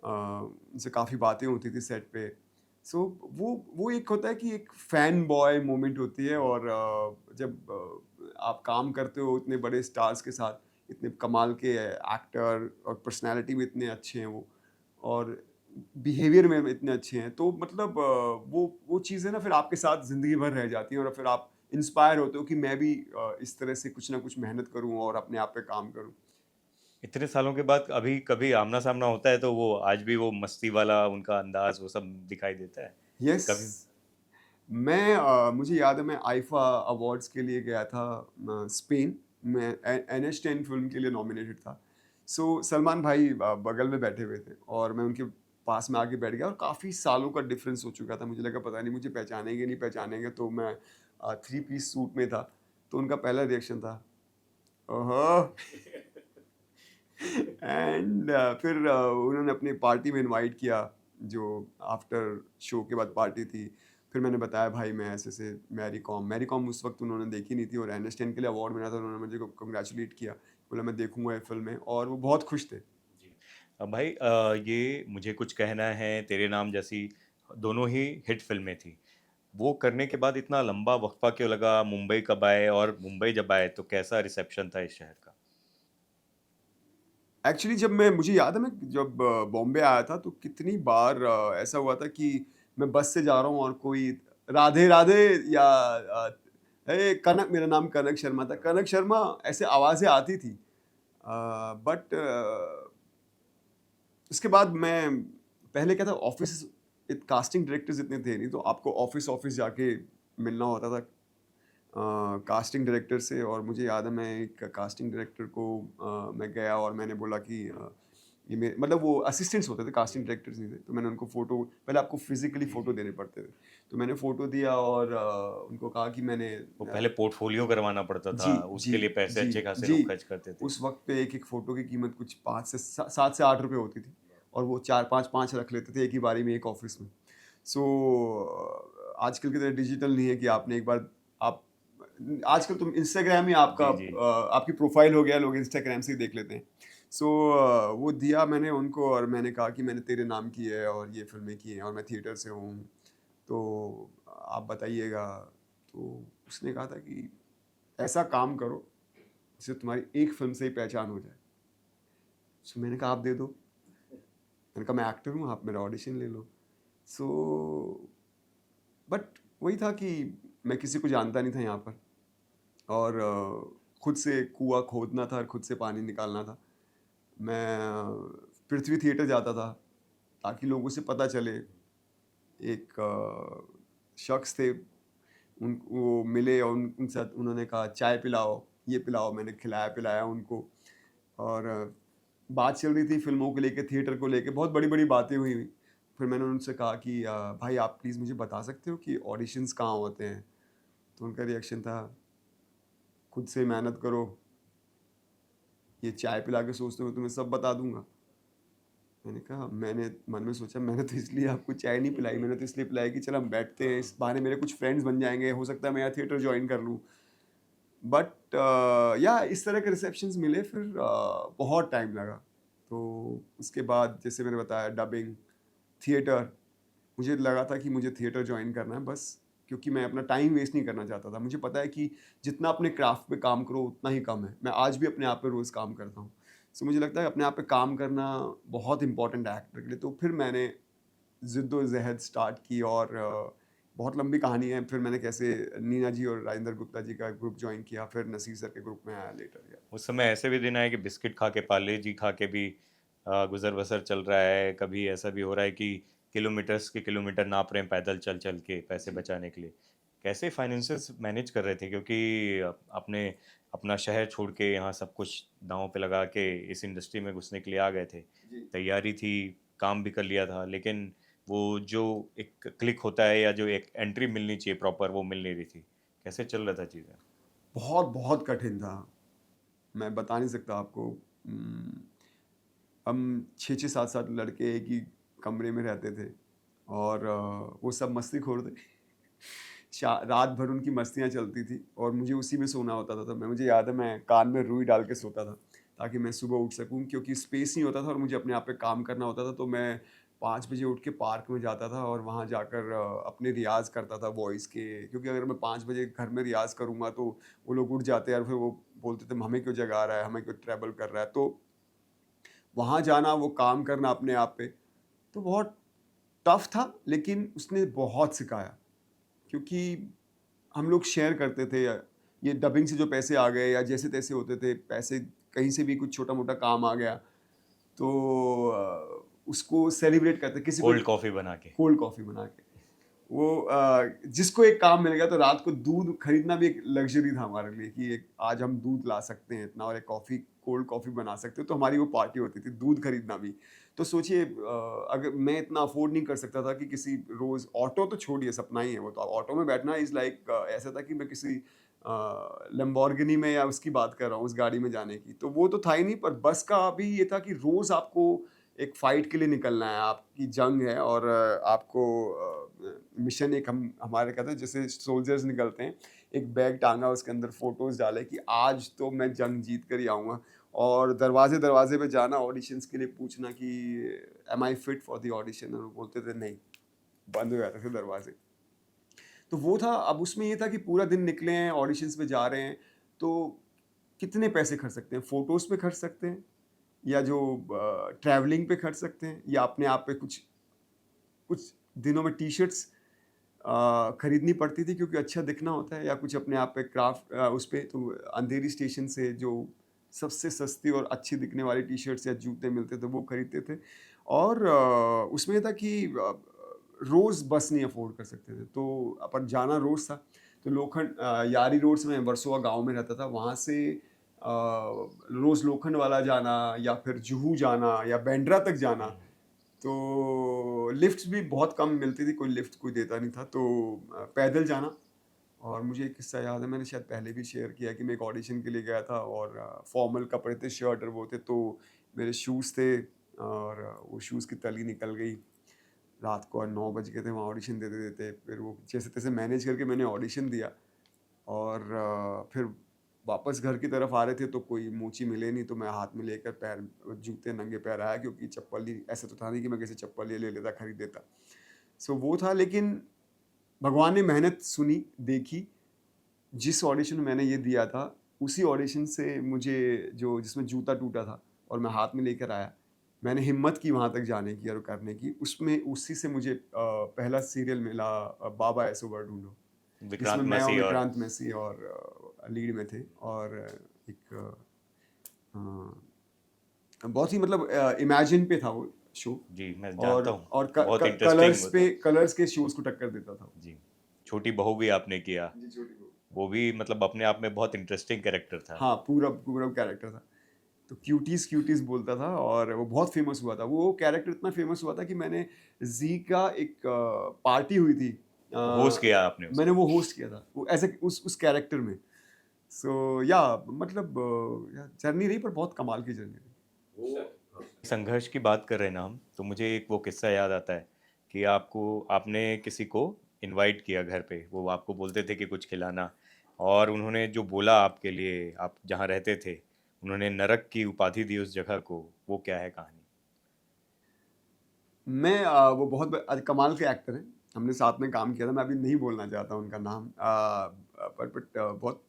उनसे काफ़ी बातें होती थी सेट पे। सो वो एक होता है कि एक फैन बॉय मोमेंट होती है और जब आप काम करते हो इतने बड़े स्टार्स के साथ, इतने कमाल के एक्टर और पर्सनैलिटी भी इतने अच्छे हैं वो और बिहेवियर में इतने अच्छे हैं, तो मतलब वो चीज़ें ना फिर आपके साथ ज़िंदगी भर रह जाती हैं और फिर आप इंस्पायर होते हो कि मैं भी इस तरह से कुछ ना कुछ मेहनत करूँ और अपने आप पे काम करूँ। इतने सालों के बाद अभी कभी आमना-सामना होता है तो वो आज भी वो मस्ती वाला उनका अंदाज़ वो सब दिखाई देता है? यस, कभी मुझे याद है मैं आईफा अवार्ड्स के लिए गया था स्पेन। मैं NH10 फ़िल्म के लिए नॉमिनेटेड था। सो सलमान भाई बगल में बैठे हुए थे और मैं उनके पास में आके बैठ गया और काफ़ी सालों का डिफ़रेंस हो चुका था। मुझे लगा पता नहीं मुझे पहचानेंगे, नहीं पहचानेंगे, तो मैं थ्री पीस सूट में था। तो उनका पहला रिएक्शन था, ओहो! एंड फिर उन्होंने अपनी पार्टी में इनवाइट किया, जो आफ्टर शो के बाद पार्टी थी। फिर मैंने बताया भाई मैं ऐसे-ऐसे मैरी कॉम उस वक़्त उन्होंने देखी नहीं थी और NH10 के लिए अवार्ड मिला था, उन्होंने मुझे कांग्रेचुलेट किया। बोला मैं देखूँगा ये फ़िल्में, और वो बहुत खुश थे। जी। भाई ये मुझे कुछ कहना है, तेरे नाम जैसी दोनों ही हिट फ़िल्में थी। वो करने के बाद इतना लंबा वक़्फ़ा क्यों लगा? मुंबई कब आए और मुंबई जब आए तो कैसा रिसेप्शन था इस शहर का? एक्चुअली मुझे याद है मैं जब बॉम्बे आया था तो कितनी बार ऐसा हुआ था कि मैं बस से जा रहा हूँ और कोई राधे राधे या हे कनक, मेरा नाम कनक शर्मा था, कनक शर्मा ऐसे आवाज़ें आती थी। बट उसके बाद मैं पहले क्या था, ऑफिस कास्टिंग डायरेक्टर्स इतने थे नहीं, तो आपको ऑफिस ऑफिस जाके मिलना होता था कास्टिंग डायरेक्टर से। और मुझे याद है मैं एक कास्टिंग डायरेक्टर को मैं गया और मैंने बोला कि ये मतलब वो असिस्टेंट्स होते थे, कास्टिंग डायरेक्टर्स नहीं थे। तो मैंने उनको फ़ोटो, पहले आपको फिजिकली जी, फ़ोटो जी। देने पड़ते थे। तो मैंने फ़ोटो दिया और उनको कहा कि मैंने वो पहले पोर्टफोलियो करवाना पड़ता था, जी, जी, उसके लिए पैसे जी, अच्छे खासे जी। लोग खर्च करते थे। उस वक़्त पे एक-एक फ़ोटो की कीमत कुछ 5 से सा 7 से 8 रुपए होती थी और वो 4-5 5 रख लेते थे एक ही बारी में एक ऑफ़िस में। सो आजकल की तरह डिजिटल नहीं है कि आपने एक बार आप आजकल तो इंस्टाग्राम ही जी, जी। आपकी प्रोफ़ाइल हो गया, लोग इंस्टाग्राम से ही देख लेते हैं। सो वो दिया मैंने उनको और मैंने कहा कि मैंने तेरे नाम की है और ये फ़िल्में की हैं और मैं थिएटर से हूँ, तो आप बताइएगा। तो उसने कहा था कि ऐसा काम करो जिससे तुम्हारी एक फ़िल्म से ही पहचान हो जाए। सो मैंने कहा आप दे दो। मैंने कहा मैं एक्टर हूँ, आप मेरा ऑडिशन ले लो। सो बट वही था कि मैं किसी को जानता नहीं था यहाँ पर और खुद से कुआँ खोदना था और खुद से पानी निकालना था। मैं पृथ्वी थिएटर जाता था ताकि लोगों से पता चले। एक शख्स थे, उन वो मिले और उनके साथ उन्होंने कहा चाय पिलाओ, ये पिलाओ, मैंने खिलाया-पिलाया उनको। और बात चल रही थी फ़िल्मों को लेके, थिएटर को लेके, बहुत बड़ी-बड़ी बातें हुई। फिर मैंने उनसे कहा कि भाई आप प्लीज़ मुझे बता सकते हो कि ऑडिशंस कहाँ होते हैं? तो उनका रिएक्शन था, खुद से मेहनत करो, ये चाय पिला के सोचते हो तुम्हें सब बता दूँगा। मैंने कहा, मैंने मन में सोचा मैंने तो इसलिए आपको चाय नहीं पिलाई, मैंने तो इसलिए पिलाई कि चल हम बैठते हैं, इस बहाने मेरे कुछ फ्रेंड्स बन जाएँगे, हो सकता है मैं यहाँ थिएटर जॉइन कर लूँ। बट या इस तरह के रिसेप्शंस मिले, फिर बहुत टाइम लगा। तो उसके बाद जैसे मैंने बताया डबिंग, थिएटर, मुझे लगा था कि मुझे थिएटर जॉइन करना है बस, क्योंकि मैं अपना टाइम वेस्ट नहीं करना चाहता था। मुझे पता है कि जितना अपने क्राफ्ट पे काम करो उतना ही कम है। मैं आज भी अपने आप पे रोज़ काम करता हूँ। सो मुझे लगता है अपने आप पे काम करना बहुत इम्पोर्टेंट है एक्टर के लिए। तो फिर मैंने ज़िद्दो-ज़हद स्टार्ट की और बहुत लंबी कहानी है। फिर मैंने कैसे नीना जी और राजेंद्र गुप्ता जी का ग्रुप जॉइन किया, फिर नसीर सर के ग्रुप में आया लेटर। या उस समय ऐसे भी दिन आए कि बिस्किट खा के, पार्ले जी खा के भी गुज़र-बसर चल रहा है। कभी ऐसा भी हो रहा है कि किलोमीटर्स के किलोमीटर नाप रहे हैं पैदल चल-चल के पैसे जी। बचाने के लिए। कैसे फाइनेंसेस मैनेज कर रहे थे? क्योंकि आपने अपना शहर छोड़ के यहाँ सब कुछ दाँव पे लगा के इस इंडस्ट्री में घुसने के लिए आ गए थे। जी। तैयारी थी, काम भी कर लिया था, लेकिन वो जो एक क्लिक होता है या जो एक एंट्री मिलनी चाहिए प्रॉपर, वो मिल नहीं रही थी। कैसे चल रहा था चीज़ें? बहुत कठिन था। मैं बता नहीं सकता आपको। हम 6-6 7-7 लड़के एक ही कमरे में रहते थे और वो सब मस्तीखोर थे। रात भर उनकी मस्तियाँ चलती थी और मुझे उसी में सोना होता था। तो मुझे याद है मैं कान में रुई डाल के सोता था ताकि मैं सुबह उठ सकूँ, क्योंकि स्पेस नहीं होता था और मुझे अपने आप पे काम करना होता था। तो मैं 5 बजे उठ के पार्क में जाता था और वहाँ जाकर अपने रियाज़ करता था वॉइस के, क्योंकि अगर मैं 5 बजे घर में रियाज़ करूँगा तो वो लोग उठ जाते हैं और फिर वो बोलते थे हमें क्यों जगा रहा है, हमें क्यों ट्रैवल कर रहा है। तो वहाँ जाना, वो काम करना अपने आप पे, तो बहुत टफ था, लेकिन उसने बहुत सिखाया, क्योंकि हम लोग शेयर करते थे। ये डबिंग से जो पैसे आ गए या जैसे तैसे होते थे पैसे, कहीं से भी कुछ छोटा मोटा काम आ गया तो उसको सेलिब्रेट करते, किसी को कोल्ड कॉफी बना के। कोल्ड कॉफ़ी बना के। वो जिसको एक काम मिल गया, तो रात को दूध खरीदना भी एक लग्ज़री था हमारे लिए कि एक आज हम दूध ला सकते हैं इतना, और एक कोल्ड कॉफ़ी बना सकते हो, तो हमारी वो पार्टी होती थी, दूध खरीदना भी। तो सोचिए, अगर मैं इतना अफ़ोर्ड नहीं कर सकता था कि किसी रोज़ ऑटो तो छोड़िए, सपना ही है वो तो, ऑटो में बैठना इज़ लाइक ऐसा था कि मैं किसी लैम्बोर्गिनी में या उसकी बात कर रहा हूँ, उस गाड़ी में जाने की, तो वो तो था ही नहीं। पर बस का भी ये था कि रोज़ आपको एक फ़ाइट के लिए निकलना है, आपकी जंग है, और आपको मिशन एक हमारे कहते हैं जैसे सोल्जर्स निकलते हैं, एक बैग टाँगा, उसके अंदर फ़ोटोज़ डाले कि आज तो मैं जंग जीत कर ही आऊँगा, और दरवाज़े-दरवाज़े पे जाना, ऑडिशंस के लिए पूछना कि am I fit for the audition, और वो बोलते थे नहीं, बंद हो जाते थे दरवाज़े। तो वो था। अब उसमें ये था कि पूरा दिन निकले हैं, ऑडिशंस पे जा रहे हैं, तो कितने पैसे खर्च सकते हैं? फ़ोटोज़ पे खर्च सकते हैं, या जो ट्रैवलिंग पे खर्च सकते हैं, या अपने आप पे कुछ कुछ दिनों में टी-शर्ट्स खरीदनी पड़ती थी क्योंकि अच्छा दिखना होता है, या कुछ अपने आप पे क्राफ्ट उस पे तो अंधेरी स्टेशन से जो सबसे सस्ती और अच्छी दिखने वाली टी-शर्ट्स या जूते मिलते थे वो खरीदते थे। और उसमें ये था कि रोज़ बस नहीं अफ़ोर्ड कर सकते थे, तो पर जाना रोज़ था। तो यारी रोड से, मैं वर्सोवा गाँव में रहता था, वहाँ से रोज़ लोखंड वाला जाना, या फिर जुहू जाना, या बांद्रा तक जाना। तो लिफ्ट्स भी बहुत कम मिलती थी, कोई लिफ्ट कोई देता नहीं था, तो पैदल जाना। और मुझे एक किस्सा याद है, मैंने शायद पहले भी शेयर किया कि मैं एक ऑडिशन के लिए गया था, और फॉर्मल कपड़े थे, शर्ट और वो थे, तो मेरे शूज़ थे, और वो शूज़ की तली निकल गई। रात को 9 बज गए थे वहाँ ऑडिशन देते-देते, फिर वो जैसे-तैसे मैनेज करके मैंने ऑडिशन दिया, और फिर वापस घर की तरफ आ रहे थे, तो कोई मोची मिले नहीं, तो मैं हाथ में लेकर जूते नंगे पैर आया, क्योंकि चप्पल ही ऐसा तो था नहीं कि मैं किसी चप्पल ये ले लेता, खरीद लेता। सो वो था, लेकिन भगवान ने मेहनत सुनी, देखी। जिस ऑडिशन में मैंने ये दिया था, उसी ऑडिशन से मुझे जो जिसमें जूता टूटा था और मैं हाथ में लेकर आया, मैंने हिम्मत की वहाँ तक जाने की और करने की। उसमें उसी से मुझे पहला सीरियल मिला, बाबा ऐसो वर ढूँढो, जिसमें विक्रांत मैं और मैसी और विक्रांत मैसी और लीड में थे। और एक बहुत ही मतलब इमेजिन पे था वो शो, जी, मैं और जानता हूँ। और बहुत इंटरेस्टिंग होता है। कलर्स के शोज़ को टक्कर देता था वो। जी। छोटी बहू भी आपने किया। जी, छोटी बहू। वो भी मतलब अपने आप में बहुत इंटरेस्टिंग कैरेक्टर था। हाँ, पूरा कैरेक्टर था। तो क्यूटीज़ बोलता था, और वो बहुत फ़ेमस हुआ था। वो कैरेक्टर इतना फ़ेमस हुआ था कि मैंने ज़ी का एक पार्टी हुई थी, होस्ट किया आपने मैंने उसको। वो होस्ट किया था। वो ऐसे उस कैरेक्टर में। सो या मतलब जर्नी रही, पर बहुत कमाल की जर्नी रही। संघर्ष की बात कर रहे हैं ना हम, तो मुझे एक वो किस्सा याद आता है कि आपने किसी को इनवाइट किया घर पे, वो आपको बोलते थे कि कुछ खिलाना, और उन्होंने जो बोला आपके लिए, आप जहाँ रहते थे, उन्होंने नरक की उपाधि दी उस जगह को। वो क्या है कहानी? वो बहुत कमाल के एक्टर हैं। हमने साथ में काम किया था। मैं अभी नहीं बोलना चाहता उनका नाम, बहुत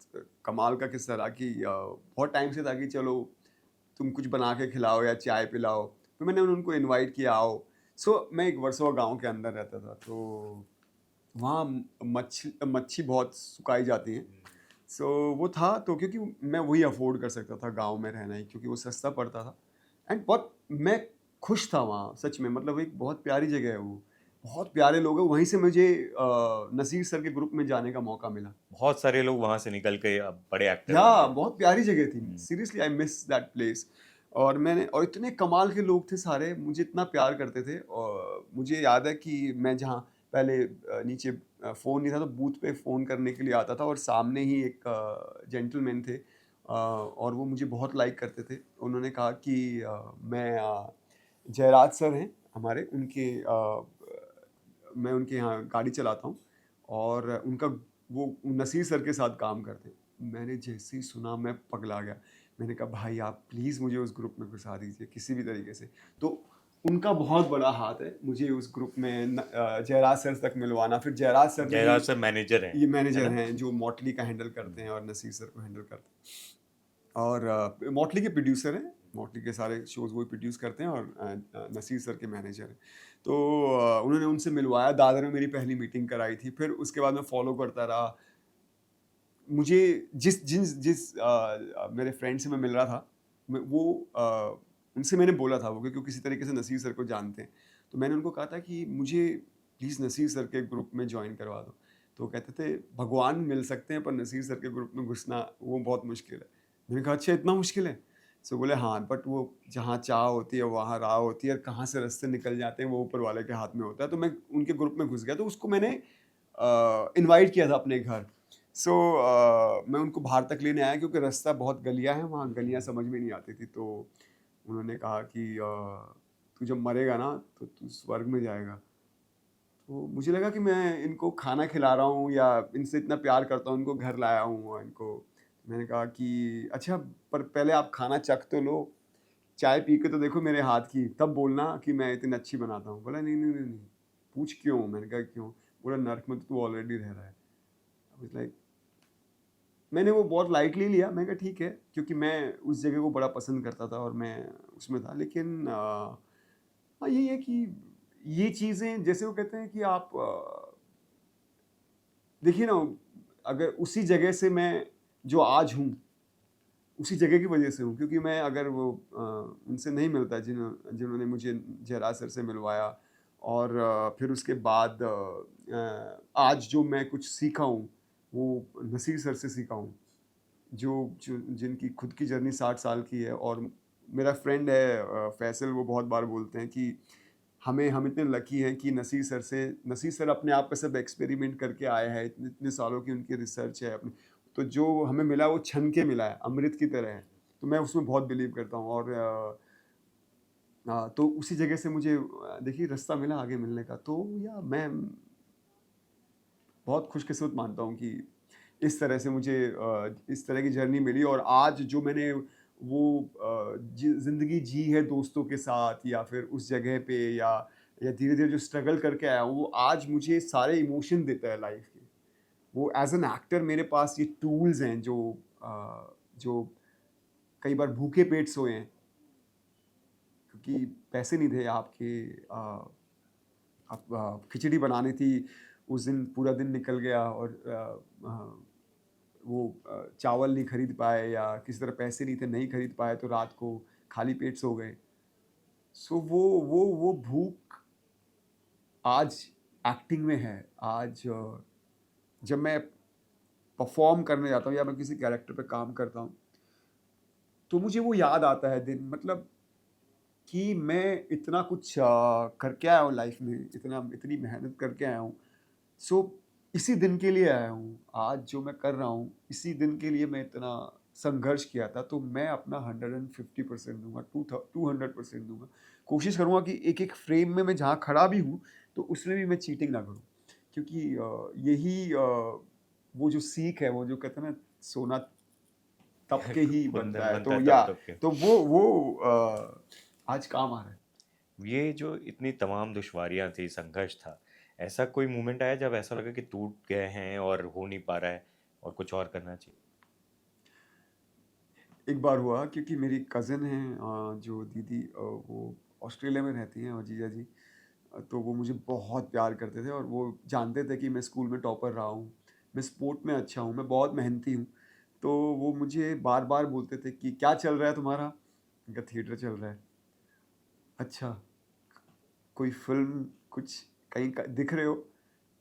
कमाल का किस्सा रहा कि बहुत टाइम से था कि चलो तुम कुछ बना के खिलाओ या चाय पिलाओ। तो मैंने उनको इनवाइट किया, आओ। मैं एक वर्सोवा गाँव के अंदर रहता था, तो वहाँ मच्छी बहुत सुखाई जाती हैं। वो था, तो क्योंकि मैं वही अफ़ोर्ड कर सकता था गाँव में रहना ही, क्योंकि वो सस्ता पड़ता था। एंड बहुत मैं खुश था वहाँ, सच में। मतलब एक बहुत प्यारी जगह है वो, बहुत प्यारे लोग हैं। वहीं से मुझे नसीर सर के ग्रुप में जाने का मौका मिला। बहुत सारे लोग वहाँ से निकल के अब बड़े एक्टर या बन गए। बहुत प्यारी जगह थी। Hmm. Seriously I miss that place. और इतने कमाल के लोग थे सारे, मुझे इतना प्यार करते थे। और मुझे याद है कि मैं जहाँ पहले नीचे फ़ोन नहीं था, तो बूथ पे फ़ोन करने के लिए आता था, और सामने ही एक जेंटलमैन थे, और वो मुझे बहुत लाइक करते थे। उन्होंने कहा कि जयराज सर हैं हमारे, मैं उनके यहाँ गाड़ी चलाता हूँ, और वो नसीर सर के साथ काम करते हैं। मैंने जैसे ही सुना, मैं पगला गया। मैंने कहा भाई आप प्लीज़ मुझे उस ग्रुप में घुसा दीजिए किसी भी तरीके से। तो उनका बहुत बड़ा हाथ है मुझे उस ग्रुप में जयराज सर तक मिलवाना। फिर जयराज सर ने ही, जयराज सर मैनेजर हैं, ये है मैनेजर ना? हैं जो मोटली का हैंडल करते हैं और नसीर सर को हैंडल करते हैं, और मोटली के प्रोड्यूसर हैं। मोटली के सारे शोज़ वही प्रोड्यूस करते हैं और नसीर सर के मैनेजर हैं। तो उन्होंने उनसे मिलवाया, दादर में मेरी पहली मीटिंग कराई थी। फिर उसके बाद मैं फ़ॉलो करता रहा। मुझे जिस मेरे फ्रेंड से मैं मिल रहा था, उनसे मैंने बोला था, वो क्योंकि किसी तरीके से नसीर सर को जानते हैं। तो मैंने उनको कहा था कि मुझे प्लीज़ नसीर सर के ग्रुप में जॉइन करवा दो। तो वो कहते थे, भगवान मिल सकते हैं पर नसीर सर के ग्रुप में घुसना वो बहुत मुश्किल है। मैंने कहा, अच्छा इतना मुश्किल है? सो बोले, हाँ, बट वो जहाँ चाह होती है वहाँ राह होती है, और कहाँ से रास्ते निकल जाते हैं वो ऊपर वाले के हाथ में होता है। तो मैं उनके ग्रुप में घुस गया, तो उसको मैंने इनवाइट किया था अपने घर। सो मैं उनको बाहर तक लेने आया, क्योंकि रास्ता बहुत गलियाँ हैं, वहाँ गलियाँ समझ में नहीं आती थी। तो उन्होंने कहा कि तू जब मरेगा ना तो तू स्वर्ग में जाएगा। तो मुझे लगा कि मैं इनको खाना खिला रहा हूँ या इनसे इतना प्यार करता हूँ, इनको घर लाया हूँ, और इनको मैंने कहा कि अच्छा, पर पहले आप खाना चख तो लो, चाय पी के तो देखो मेरे हाथ की, तब बोलना कि मैं इतनी अच्छी बनाता हूँ। बोला, नहीं नहीं नहीं नहीं, पूछ क्यों? मैंने कहा क्यों? बोला, नर्क में तो तू ऑलरेडी रह रहा है। आई वाज लाइक, मैंने वो बहुत लाइटली लिया। मैंने कहा ठीक है, क्योंकि मैं उस जगह को बड़ा पसंद करता था और मैं उसमें था। लेकिन हाँ, यही है कि ये चीज़ें, जैसे वो कहते हैं कि आप देखिए ना, अगर उसी जगह से मैं जो आज हूँ, उसी जगह की वजह से हूँ, क्योंकि मैं अगर वो उनसे नहीं मिलता जिन्होंने मुझे जयराज सर से मिलवाया, और फिर उसके बाद आज जो मैं कुछ सीखा हूँ वो नसीर सर से सीखा हूँ, जो जिनकी खुद की जर्नी 60 साल की है। और मेरा फ्रेंड है फैसल, वो बहुत बार बोलते हैं कि हम इतने लकी हैं कि नसीर सर अपने आप पे सब एक्सपेरिमेंट करके आए हैं, इतने इतने सालों की उनकी रिसर्च है अपनी। तो जो हमें मिला वो छन के मिला है, अमृत की तरह है। तो मैं उसमें बहुत बिलीव करता हूँ, और तो उसी जगह से मुझे देखिए रास्ता मिला आगे मिलने का। तो या मैं बहुत खुशकिस्मत मानता हूँ कि इस तरह से मुझे इस तरह की जर्नी मिली, और आज जो मैंने वो ज़िंदगी जी है दोस्तों के साथ, या फिर उस जगह पे, या धीरे-धीरे जो स्ट्रगल करके आया हूँ, वो आज मुझे सारे इमोशन देता है लाइफ़ के। वो एज़ एन एक्टर मेरे पास ये टूल्स हैं जो कई बार भूखे पेट सोए हैं, क्योंकि पैसे नहीं थे आपके। अब खिचड़ी बनानी थी, उस दिन पूरा दिन निकल गया, और वो चावल नहीं खरीद पाए, या किसी तरह पैसे नहीं थे, नहीं खरीद पाए, तो रात को खाली पेट सो गए। सो वो भूख आज एक्टिंग में है। आज जब मैं परफ़ॉर्म करने जाता हूँ या मैं किसी कैरेक्टर पे काम करता हूँ, तो मुझे वो याद आता है दिन, मतलब कि मैं इतना कुछ करके आया हूँ लाइफ़ में, इतनी मेहनत करके आया हूँ। सो इसी दिन के लिए आया हूँ। आज जो मैं कर रहा हूँ, इसी दिन के लिए मैं इतना संघर्ष किया था, तो मैं अपना 150% दूँगा, 200% दूँगा। कोशिश करूँगा कि एक-एक फ्रेम में मैं जहाँ खड़ा भी हूँ, तो उसमें भी मैं चीटिंग ना करूँ। क्योंकि यही वो जो सीख है, वो जो कहते हैं ना, सोना तप के ही कुंदन बनता है। बनता तो है या तब के। तो वो आज काम आ रहा है। ये जो इतनी तमाम दुश्वारियाँ थी, संघर्ष था, ऐसा कोई मोमेंट आया जब ऐसा लगा कि टूट गए हैं और हो नहीं पा रहा है और कुछ और करना चाहिए? एक बार हुआ, क्योंकि मेरी कज़िन हैं जो दीदी, वो ऑस्ट्रेलिया में रहती हैं, और जीजा जी, तो वो मुझे बहुत प्यार करते थे, और वो जानते थे कि मैं स्कूल में टॉपर रहा हूँ, मैं स्पोर्ट में अच्छा हूँ, मैं बहुत मेहनती हूँ। तो वो मुझे बार-बार बोलते थे कि क्या चल रहा है तुम्हारा? मैंने कहा थिएटर चल रहा है। अच्छा, कोई फ़िल्म कुछ कहीं क दिख रहे हो?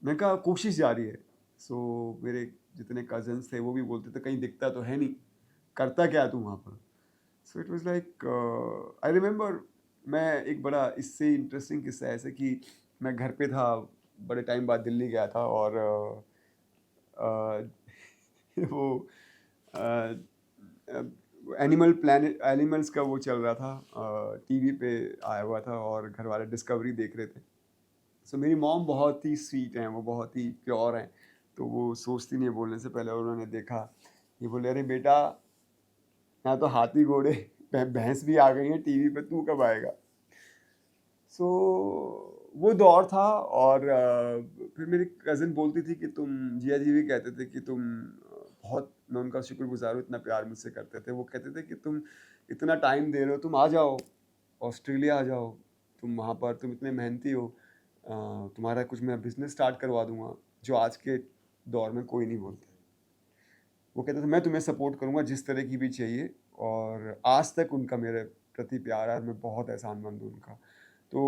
मैंने कहा कोशिश जारी है। सो मेरे जितने कज़िन्स थे वो भी बोलते थे, कहीं दिखता तो है नहीं, करता क्या है तू वहाँ पर? So it was like I remember, मैं एक बड़ा इससे इंटरेस्टिंग किस्सा है ऐसे कि मैं घर पे था, बड़े टाइम बाद दिल्ली गया था, और वो अ, एनिमल्स का वो चल रहा था, टीवी पे आया हुआ था, और घर वाले डिस्कवरी देख रहे थे। सो मेरी मॉम बहुत ही स्वीट हैं, वो बहुत ही प्योर हैं, तो वो सोचती नहीं है बोलने से पहले, और उन्होंने देखा, ये बोले, अरे बेटा, यहाँ तो हाथी घोड़े भैंस भी आ गई हैं टीवी पे, तू कब आएगा? सो वो दौर था, और फिर मेरी कज़िन बोलती थी कि तुम, जिया जी भी कहते थे कि तुम बहुत मैं उनका शुक्रगुज़ार हूँ, इतना प्यार मुझसे करते थे। वो कहते थे कि तुम इतना टाइम दे रहे हो, तुम आ जाओ, ऑस्ट्रेलिया आ जाओ, तुम वहाँ पर तुम इतने मेहनती हो, तुम्हारा कुछ मैं बिज़नेस स्टार्ट करवा दूँगा, जो आज के दौर में कोई नहीं बोलता है। वो कहते थे मैं तुम्हें सपोर्ट करूँगा जिस तरह की भी चाहिए, और आज तक उनका मेरे प्रति प्यार है और मैं बहुत एहसानमंद हूँ उनका। तो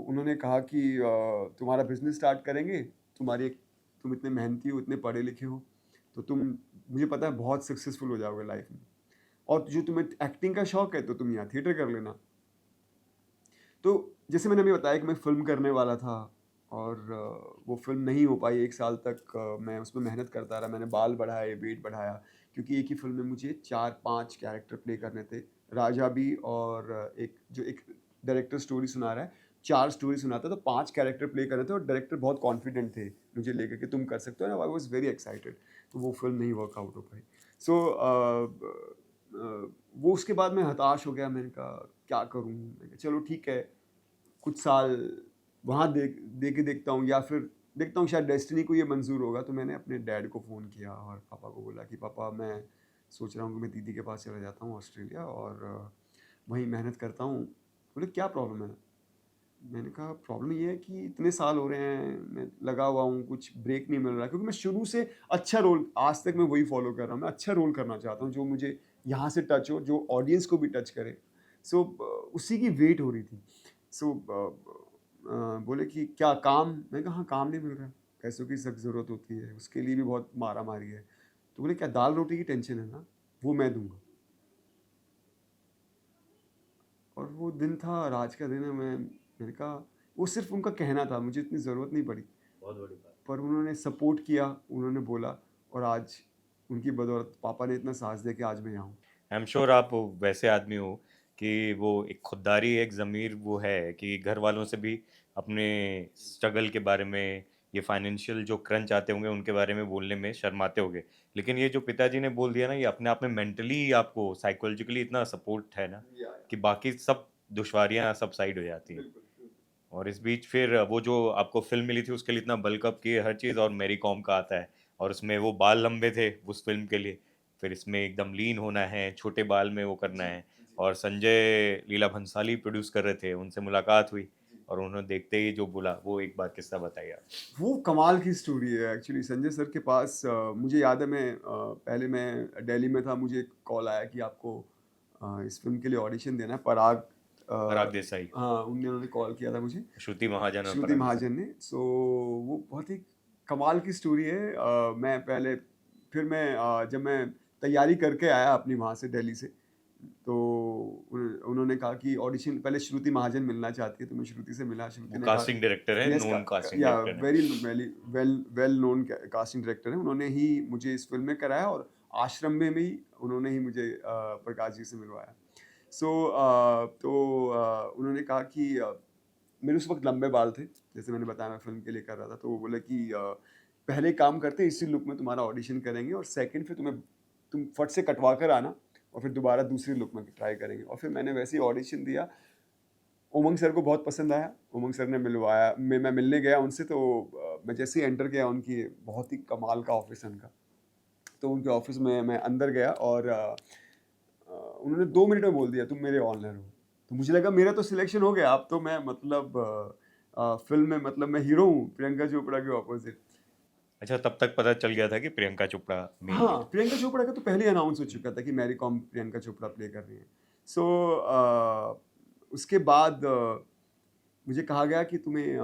उन्होंने कहा कि तुम्हारा बिज़नेस स्टार्ट करेंगे, तुम इतने मेहनती हो, इतने पढ़े लिखे हो, तो तुम मुझे पता है बहुत सक्सेसफुल हो जाओगे लाइफ में, और जो तुम्हें एक्टिंग का शौक है तो तुम यहाँ थिएटर कर लेना। तो जैसे मैंने अभी बताया कि मैं फ़िल्म करने वाला था, और वो फ़िल्म नहीं हो पाई। 1 साल तक मैं उसमें मेहनत करता रहा। मैंने बाल बढ़ाए, वेट बढ़ाया, क्योंकि एक ही फ़िल्म में मुझे 4-5 कैरेक्टर प्ले करने थे। राजा भी, और एक डायरेक्टर स्टोरी सुना रहा है, 4 स्टोरी सुनाता है, तो 5 कैरेक्टर प्ले करने थे, और डायरेक्टर बहुत कॉन्फिडेंट थे मुझे लेकर कि तुम कर सकते हो, and I was very excited. तो वो फ़िल्म नहीं वर्कआउट हो पाई। सो वो उसके बाद मैं हताश हो गया। मैंने कहा क्या करूँ? मैंने कहा चलो ठीक है, कुछ साल वहाँ दे के देखता हूँ, या फिर देखता हूँ शायद डेस्टिनी को ये मंज़ूर होगा। तो मैंने अपने डैड को फ़ोन किया और पापा को बोला कि पापा, मैं सोच रहा हूँ कि मैं दीदी के पास चला जाता हूँ ऑस्ट्रेलिया, और वहीं मेहनत करता हूँ। बोले क्या प्रॉब्लम है? मैंने कहा प्रॉब्लम ये है कि इतने साल हो रहे हैं मैं लगा हुआ हूँ, कुछ ब्रेक नहीं मिल रहा, क्योंकि मैं शुरू से अच्छा रोल, आज तक मैं वही फॉलो कर रहा हूँ। मैं अच्छा रोल करना चाहता हूँ जो मुझे यहाँ से टच हो, जो ऑडियंस को भी टच करे। सो उसी की वेट हो रही थी। सो बोले कि क्या काम? मैंने कहा हाँ, काम नहीं मिल रहा है, पैसों की सख्त ज़रूरत होती है, उसके लिए भी बहुत मारा मारी है। तो बोले क्या दाल रोटी की टेंशन है ना, वो मैं दूंगा। और वो दिन था, और आज का दिन है। मैंने कहा वो सिर्फ उनका कहना था, मुझे इतनी ज़रूरत नहीं पड़ी, बहुत बड़ी बात। पर उन्होंने सपोर्ट किया, उन्होंने बोला, और आज उनकी बदौलत पापा ने इतना साथ दिया कि आज मैं यहाँ हूँ। आई एम श्योर आप वैसे आदमी हो कि वो एक खुददारी, एक ज़मीर वो है कि घर वालों से भी अपने स्ट्रगल के बारे में, ये फाइनेंशियल जो क्रंच आते होंगे उनके बारे में बोलने में शर्माते होंगे। लेकिन ये जो पिताजी ने बोल दिया ना, ये अपने आप में मेंटली आपको साइकोलॉजिकली इतना सपोर्ट है ना या कि बाकी सब दुश्वारियां सब साइड हो जाती हैं। बिल्कुल बिल्कुल। और इस बीच फिर वो जो आपको फ़िल्म मिली थी उसके लिए इतना बल्क अप किए हर चीज़, और मैरी कॉम का आता है और उसमें वो बाल लंबे थे उस फ़िल्म के लिए, फिर इसमें एकदम लीन होना है, छोटे बाल में वो करना जी है। जी और संजय लीला भंसाली प्रोड्यूस कर रहे थे, उनसे मुलाकात हुई जी। और उन्होंने देखते ही जो बोला, वो एक बार किस्सा बताइए आप? वो कमाल की स्टोरी है एक्चुअली। संजय सर के पास मुझे याद है, पहले मैं दिल्ली में था, मुझे एक कॉल आया कि आपको इस फ़िल्म के लिए ऑडिशन देना है। पराग, पराग देसाई, हाँ, उन्होंने कॉल किया था मुझे, श्रुति महाजन और श्रुति पराग देसाई। महाजन ने। सो वो बहुत ही कमाल की स्टोरी है। मैं पहले फिर मैं जब मैं तैयारी करके आया अपनी वहाँ से, दिल्ली से, तो उन्होंने कहा कि ऑडिशन पहले श्रुति महाजन मिलना चाहती है, तो मैं श्रुति से मिला। वो श्रुति ने कहा कास्टिंग डायरेक्टर है, यस, नोन कास्टिंग या डायरेक्टर है। Very well known casting director है। उन्होंने ही मुझे इस फ़िल्म में कराया, और आश्रम में भी उन्होंने ही मुझे प्रकाश जी से मिलवाया। सो उन्होंने कहा कि मेरे उस वक़्त लंबे बाल थे, जैसे मैंने बताया मैं फ़िल्म के लिए कर रहा था। तो वो बोले कि पहले एक काम करते हैं, इसी लुक में तुम्हारा ऑडिशन करेंगे, और सेकंड फिर तुम फट से कटवा कर आना, और फिर दोबारा दूसरी लुक में ट्राई करेंगे। और फिर मैंने वैसे ही ऑडिशन दिया। उमंग सर को बहुत पसंद आया। उमंग सर ने मिलवाया, मैं मिलने गया उनसे, तो मैं जैसे ही एंटर किया उनकी, बहुत ही कमाल का ऑफ़िस है उनका। तो उनके ऑफ़िस में मैं अंदर गया, और उन्होंने 2 मिनट में बोल दिया तुम मेरे ऑनर हो। तो मुझे लगा मेरा तो सिलेक्शन हो गया, अब तो मैं मतलब फ़िल्म में मतलब मैं हीरो हूँ, प्रियंका चोपड़ा के ऑपोज़िट। अच्छा, तब तक पता चल गया था कि प्रियंका चोपड़ा मेन हाँ, लीड। प्रियंका चोपड़ा का तो पहले ही अनाउंस हो चुका था कि मैरी कॉम प्रियंका चोपड़ा प्ले कर रही हैं। सो उसके बाद मुझे कहा गया कि तुम्हें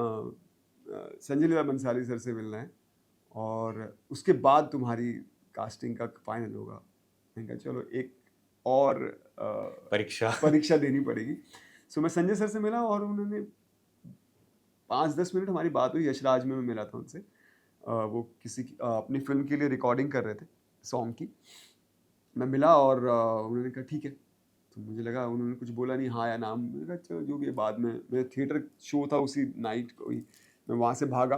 संजय लीला भंसाली सर से मिलना है, और उसके बाद तुम्हारी कास्टिंग का फाइनल होगा। मैंने कहा चलो एक और परीक्षा। परीक्षा देनी पड़ेगी। सो मैं संजय सर से मिला, और उन्होंने 5-10 मिनट हमारी बात हुई। यशराज में मैं मिला था उनसे। वो अपनी फ़िल्म के लिए रिकॉर्डिंग कर रहे थे सॉन्ग की। मैं मिला, और उन्होंने कहा ठीक है। तो मुझे लगा उन्होंने कुछ बोला नहीं, हाँ या ना। मैंने कहा चलो जो भी है बाद में। मेरा थिएटर शो था उसी नाइट को ही, मैं वहाँ से भागा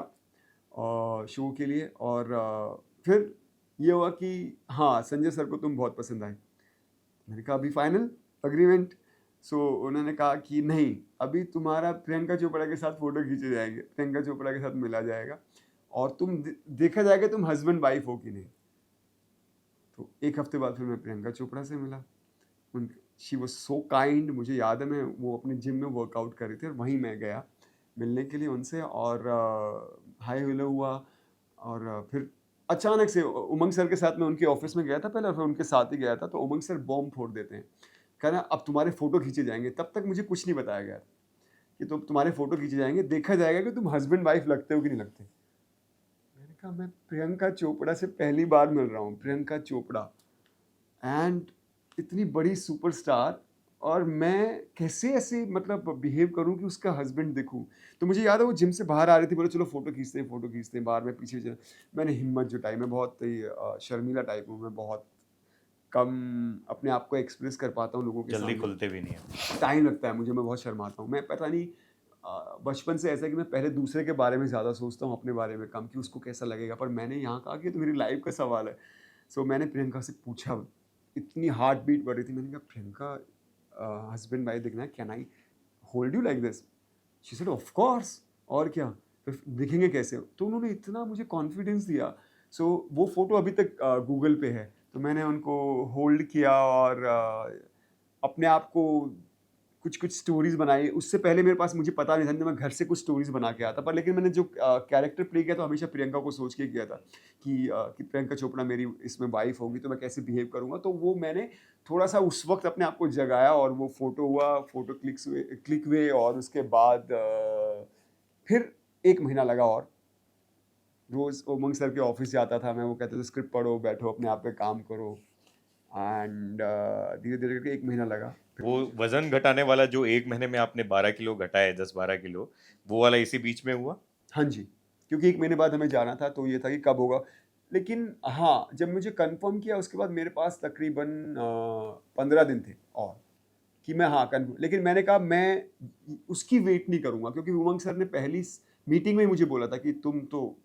शो के लिए, और फिर ये हुआ कि हाँ, संजय सर को तुम बहुत पसंद आए। मैंने कहा अभी फाइनल एग्रीमेंट? सो उन्होंने कहा कि नहीं, अभी तुम्हारा प्रियंका चोपड़ा के साथ फ़ोटो खींचे जाएँगे, प्रियंका चोपड़ा के साथ मिला जाएगा, और देखा जाएगा तुम हस्बैंड वाइफ हो कि नहीं। तो एक हफ्ते बाद फिर मैं प्रियंका चोपड़ा से मिला। उन शी वाज़ सो काइंड। मुझे याद है मैं वो अपने जिम में वर्कआउट कर रही थी और वहीं मैं गया मिलने के लिए उनसे और हाय हेलो हुआ और फिर अचानक से उमंग सर के साथ मैं उनके ऑफ़िस में गया था पहले और फिर उनके साथ ही गया था, तो उमंग सर बॉम्ब फोड़ देते हैं। कहा ना अब तुम्हारे फ़ोटो खींचे जाएँगे, तब तक मुझे कुछ नहीं बताया गया था कि तो तुम्हारे फ़ोटो खींचे जाएँगे, देखा जाएगा कि तुम हस्बैंड वाइफ लगते हो कि नहीं लगते। मैंने कहा मैं प्रियंका चोपड़ा से पहली बार मिल रहा हूँ, प्रियंका चोपड़ा एंड इतनी बड़ी सुपरस्टार और मैं कैसे ऐसे मतलब बिहेव करूँ कि उसका हस्बैंड दिखूँ। तो मुझे याद है वो जिम से बाहर आ रही थी, बोले चलो फ़ोटो खींचते हैं, बाहर मैं पीछे च मैंने हिम्मत जुटाई, मैं बहुत ही शर्मीला टाइप हूँ, मैं बहुत कम अपने आप को एक्सप्रेस कर पाता हूँ लोगों के जल्दी सामने। खुलते भी नहीं है। टाइम लगता है मुझे, मैं बहुत शर्माता हूँ। मैं पता नहीं बचपन से ऐसा है कि मैं पहले दूसरे के बारे में ज़्यादा सोचता हूँ, अपने बारे में कम कि उसको कैसा लगेगा। पर मैंने यहाँ कहा कि ये तो मेरी लाइफ़ का सवाल है। सो मैंने प्रियंका से पूछा, इतनी हार्ट बीट बढ़ रही थी, मैंने कहा प्रियंका हस्बैंड वाइफ दिखना है, can I hold you like this? She said of course, और क्या, फिर दिखेंगे कैसे? तो उन्होंने इतना मुझे कॉन्फिडेंस दिया। सो वो फ़ोटो अभी तक गूगल पे है। तो मैंने उनको होल्ड किया और अपने आप को कुछ-कुछ स्टोरीज़ बनाई। उससे पहले मेरे पास मुझे पता नहीं था, नहीं तो मैं घर से कुछ स्टोरीज़ बना के आता। पर लेकिन मैंने जो कैरेक्टर प्ले किया तो हमेशा प्रियंका को सोच के किया था कि प्रियंका चोपड़ा मेरी इसमें वाइफ़ होगी तो मैं कैसे बिहेव करूँगा। तो वो मैंने थोड़ा-सा उस वक़्त अपने आप को जगाया और वो फ़ोटो हुआ, फ़ोटो क्लिक हुए और उसके बाद फिर 1 महीना लगा और रोज़ उमंग सर के ऑफ़िस जाता था मैं, वो कहते थे स्क्रिप्ट पढ़ो, बैठो, अपने आप पे काम करो एंड धीरे-धीरे करके 1 महीना लगा। फिर वो मुझे वज़न घटाने वाला जो 1 महीने में आपने 12 किलो घटाए, 10-12 किलो, वो वाला इसी बीच में हुआ? हाँ जी, क्योंकि 1 महीने बाद हमें जाना था तो ये था कि कब होगा। लेकिन हाँ, जब मुझे कन्फर्म किया उसके बाद मेरे पास तकरीबन 15 दिन थे और कि मैं हाँ, लेकिन मैंने कहा मैं उसकी वेट नहीं करूँगा क्योंकि उमंग सर ने पहली मीटिंग में ही मुझे बोला था कि तुम तो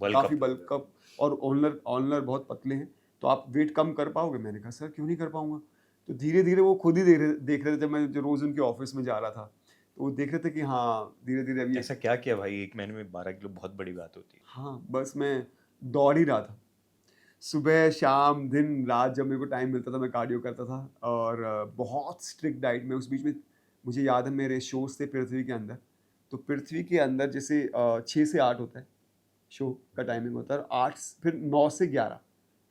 बल्क काफ़ी अप। बल्क अप और ओनर ओनर बहुत पतले हैं, तो आप वेट कम कर पाओगे? मैंने कहा सर क्यों नहीं कर पाऊँगा? तो धीरे-धीरे वो खुद ही देख रहे थे जब मैं जो रोज़ उनके ऑफ़िस में जा रहा था, तो वो देख रहे थे कि हाँ, धीरे-धीरे अब ये ऐसा क्या किया भाई 1 महीने में 12 किलो बहुत बड़ी बात होती है। हाँ, बस मैं दौड़ ही रहा था। सुबह, शाम, दिन, रात जब मेरे को टाइम मिलता था मैं कार्डियो करता था और बहुत स्ट्रिक्ट डाइट में उस बीच में मुझे याद है मेरे शोज़ थे पृथ्वी के अंदर। तो पृथ्वी के अंदर जैसे 6 से 8 होता है, शो का टाइमिंग होता है और 8 फिर 9 से 11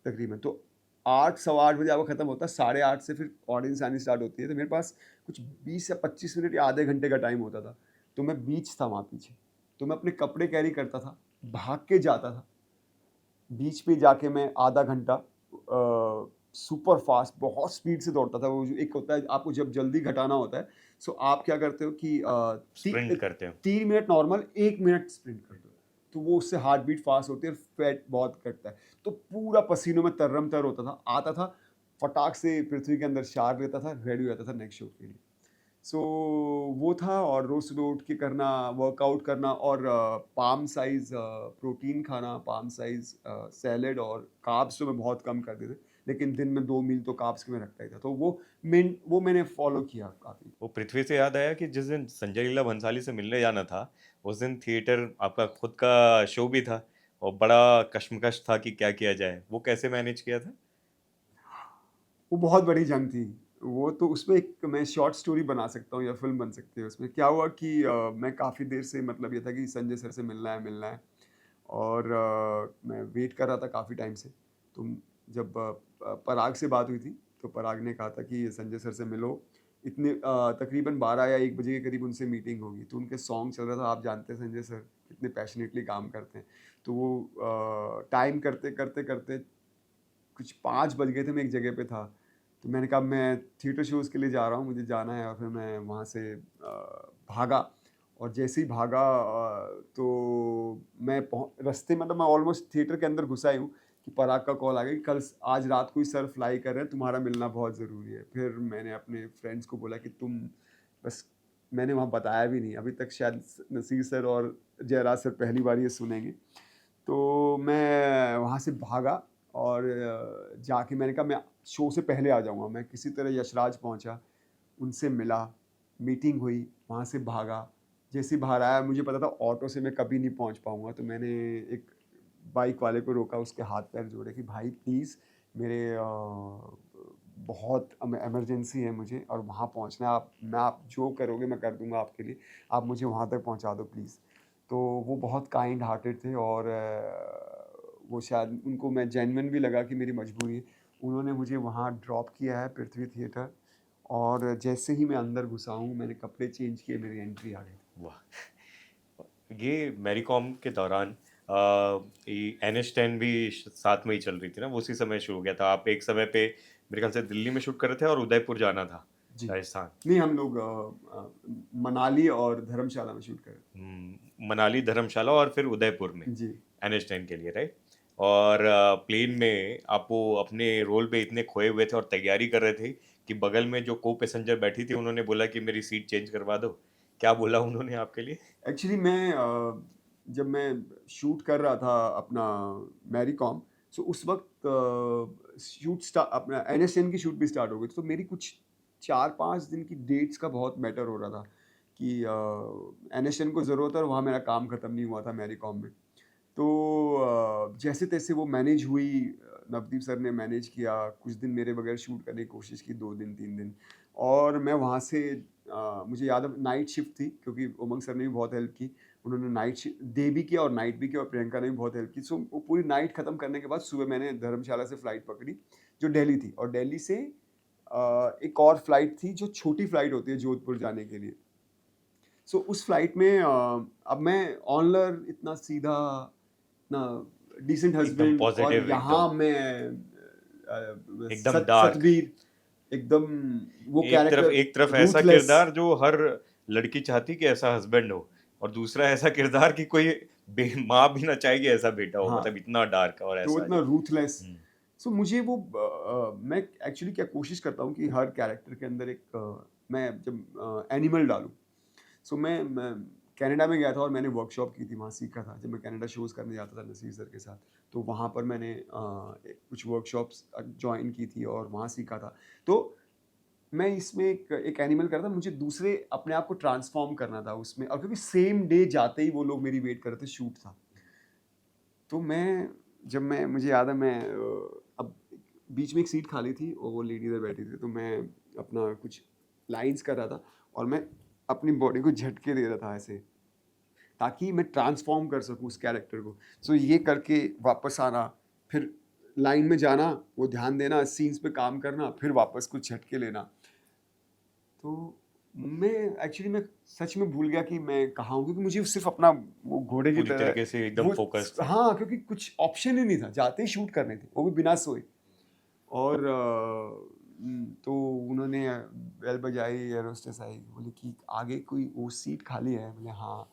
तकरीबन। तो 8 सवा 8 बजे आपका खत्म होता है, साढ़े 8 से फिर ऑडियंस आनी स्टार्ट होती है। तो मेरे पास कुछ 20 या 25 मिनट या आधे घंटे का टाइम होता था। तो मैं बीच था वहाँ पीछे। तो मैं अपने कपड़े कैरी करता था, भाग के जाता था। बीच पे जाके मैं आधा घंटा सुपर फ़ास्ट बहुत स्पीड से दौड़ता था। वो जो एक होता है आपको जब जल्दी घटाना होता है, सो आप क्या करते हो कि स्प्रिंट करते हो। 3 मिनट नॉर्मल, 1 मिनट स्प्रिंट कर दो। तो वो उससे हार्ट बीट फ़ास्ट होती है और फैट बहुत कटता है। तो पूरा पसीनों में तर होता था। आता था, फटाक से पृथ्वी के अंदर शावर लेता था, रेडी हो जाता था नेक्स्ट शो के लिए। सो वो था और रोज़ सुबह उठ के करना, वर्कआउट करना और पाम साइज़ प्रोटीन खाना, पाम साइज़ सैलेड और कार्ब्स तो मैं बहुत कम कर दिए थे। लेकिन दिन में 2 मील तो कार्ब्स के मैं रखता ही था। तो वो मैंने फ़ॉलो किया काफ़ी। वो पृथ्वी से याद आया कि जिस दिन संजय लीला भंसाली से मिलने जाना था, उस दिन थिएटर आपका खुद का शो भी था और बड़ा कश्मकश था कि क्या किया जाए? वो कैसे मैनेज किया था? वो बहुत बड़ी जंग थी। वो तो उसमें एक मैं शॉर्ट स्टोरी बना सकता हूँ या फ़िल्म बन सकती है उसमें। क्या हुआ कि मैं काफ़ी देर से मतलब ये था कि संजय सर से मिलना है और मैं वेट कर रहा था काफ़ी टाइम से। तो जब पराग से बात हुई थी, तो पराग ने कहा था कि संजय सर से मिलो। इतने तकरीबन 12 या 1 बजे के करीब उनसे मीटिंग होगी। तो उनके सॉन्ग चल रहा था, आप जानते हैं संजय सर कितने पैशनेटली काम करते हैं। तो वो टाइम करते कुछ 5 बज गए थे, मैं एक जगह पे था। तो मैंने कहा मैं थिएटर शोज़ के लिए जा रहा हूँ, मुझे जाना है और फिर मैं वहाँ से भागा और जैसे ही भागा तो मैं रास्ते मतलब मैं ऑलमोस्ट थिएटर के अंदर घुसा ही हूँ कि पराग का कॉल आ गया कि कल आज रात को ही सर फ्लाई कर रहे हैं, तुम्हारा मिलना बहुत ज़रूरी है। फिर मैंने अपने फ्रेंड्स को बोला कि तुम बस मैंने वहाँ बताया भी नहीं। अभी तक शायद नसीर सर और जयराज सर पहली बार ये सुनेंगे। तो मैं वहाँ से भागा और जाके मैंने कहा मैं शो से पहले आ जाऊँगा। मैं किसी तरह यशराज पहुँचा, उनसे मिला, मीटिंग हुई, वहाँ से भागा। जैसे ही बाहर आया मुझे पता था ऑटो से मैं कभी नहीं पहुँच पाऊँगा, तो मैंने एक बाइक वाले को रोका, उसके हाथ-पैर जोड़े कि भाई प्लीज़ मेरे बहुत इमरजेंसी है मुझे और वहाँ पहुँचना है, आप जो करोगे मैं कर दूँगा आपके लिए, आप मुझे वहाँ तक पहुँचा दो प्लीज़। तो वो बहुत काइंड हार्टेड थे और वो शायद उनको मैं जेन्युइन भी लगा कि मेरी मजबूरी है। उन्होंने मुझे वहाँ ड्रॉप किया है पृथ्वी थिएटर और जैसे ही मैं अंदर घुसा हूँ, मैंने कपड़े चेंज किए, मेरी एंट्री आ गई। वाह! ये मैरी कॉम के दौरान ये NH10 भी साथ में ही चल रही थी ना, वो उसी समय शुरू हो गया था। आप एक समय पे मेरे ख्याल से दिल्ली में शूट कर रहे थे और उदयपुर जाना था, जी। राजस्थान। नहीं, हम लोग मनाली और धर्मशाला में शूट कर रहे मनाली, धर्मशाला और फिर उदयपुर में थे। जी। NH10 के लिए, राइट? और प्लेन में आप वो अपने रोल पे इतने खोए हुए थे और तैयारी कर रहे थे कि बगल में जो को पैसेंजर बैठी थी उन्होंने बोला कि मेरी सीट चेंज करवा दो। क्या बोला उन्होंने आपके लिए? एक्चुअली मैं जब मैं शूट कर रहा था अपना मैरी कॉम, सो उस वक़्त अपना NSN की शूट भी स्टार्ट हो गई थी, तो मेरी कुछ 4-5 दिन की डेट्स का बहुत मैटर हो रहा था कि NSN को ज़रूरत है और वहाँ मेरा काम खत्म नहीं हुआ था मैरी कॉम में। तो जैसे-तैसे वो मैनेज हुई, नवदीप सर ने मैनेज किया, कुछ दिन मेरे बगैर शूट करने की कोशिश की, 2 दिन, 3 दिन और मैं वहाँ से मुझे याद है नाइट शिफ्ट थी क्योंकि उमंग सर ने भी बहुत हेल्प की। उन्होंने नाइट डे भी किया और नाइट भी किया और प्रियंका ने भी बहुत हेल्प की। सो वो पूरी नाइट खत्म करने के बाद सुबह मैंने धर्मशाला से फ्लाइट पकड़ी, जो दिल्ली थी और दिल्ली से एक और फ्लाइट थी जो छोटी फ्लाइट होती है जोधपुर जाने के लिए। सो उस फ्लाइट में अब मैं ऑनलर इतना सीधा, इतना डिसेंट एकदम हस्बैंड और पॉजिटिव, यहाँ एकदम मैं एकदम डार्क। सतबीर एकदम वो कैरेक्टर एक तरफ ऐसा रूथलेस। किरदार जो हर लड़की चाहती कि ऐसा हस्बैंड हो, और दूसरा ऐसा किरदार कि कोई माँ भी ना चाहे कि ऐसा बेटा हो, हाँ, मतलब इतना डार्क और तो वो ऐसा इतना जो। रूथलेस। हम्म, सो मुझे वो मैं एक्चुअली क्या कोशिश करता हूँ कि हर कैरेक्टर के अंदर एक मैं जब एनिमल डालूँ। सो मैं कनाडा में गया था और मैंने वर्कशॉप की थी, वहाँ सीखा था। जब मैं कनाडा शोज़ करने जाता था नसीर सर के साथ, तो वहाँ पर मैंने कुछ वर्कशॉप्स जॉइन की थी और वहाँ सीखा था। तो मैं इसमें एक एनिमल कर रहा था, मुझे दूसरे अपने आप को ट्रांसफ़ॉर्म करना था उसमें और क्योंकि सेम डे जाते ही वो लोग मेरी वेट कर रहे थे, शूट था। तो मैं मुझे याद है मैं अब बीच में एक सीट खाली थी और वो लेडी इधर बैठी थी, तो मैं अपना कुछ लाइन्स कर रहा था और मैं अपनी बॉडी को झटके दे रहा था ऐसे, ताकि मैं ट्रांसफ़ॉर्म कर सकूँ उस कैरेक्टर को। सो ये करके वापस आना, फिर लाइन में जाना, वो ध्यान देना, सीन्स पे काम करना, फिर वापस कुछ झटके लेना। तो मैं मैं सच में भूल गया कि मैं कहाँ हूँ, क्योंकि मुझे सिर्फ़ अपना वो घोड़े की पूरी तरह तरीके से एकदम वो फोकस थे। हाँ, क्योंकि कुछ ऑप्शन ही नहीं था, जाते ही शूट करने थे, वो भी बिना सोए। और तो उन्होंने बेल बजाई, एयर होस्टेस आई, बोली कि आगे कोई वो सीट खाली है? बोले हाँ।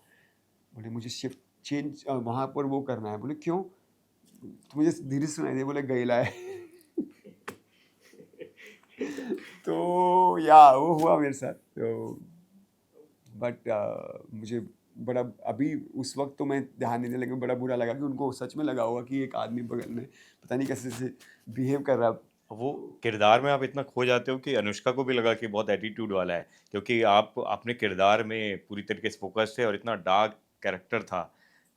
बोले मुझे शिफ्ट चेंज वहाँ पर वो करना है। बोले क्यों? तो मुझे धीरे से सुनाई दिया, बोले गैला है। तो वो हुआ मेरे साथ। तो बट मुझे बड़ा अभी उस वक़्त तो मैं ध्यान नहीं दिया, लेकिन बड़ा बुरा लगा कि उनको सच में लगा होगा कि एक आदमी बगल में पता नहीं कैसे से बिहेव कर रहा है। वो तो किरदार में आप इतना खो जाते हो कि अनुष्का को भी लगा कि बहुत एटीट्यूड वाला है, क्योंकि आप अपने किरदार में पूरी तरीके से फोकस थे और इतना डार्क कैरेक्टर था,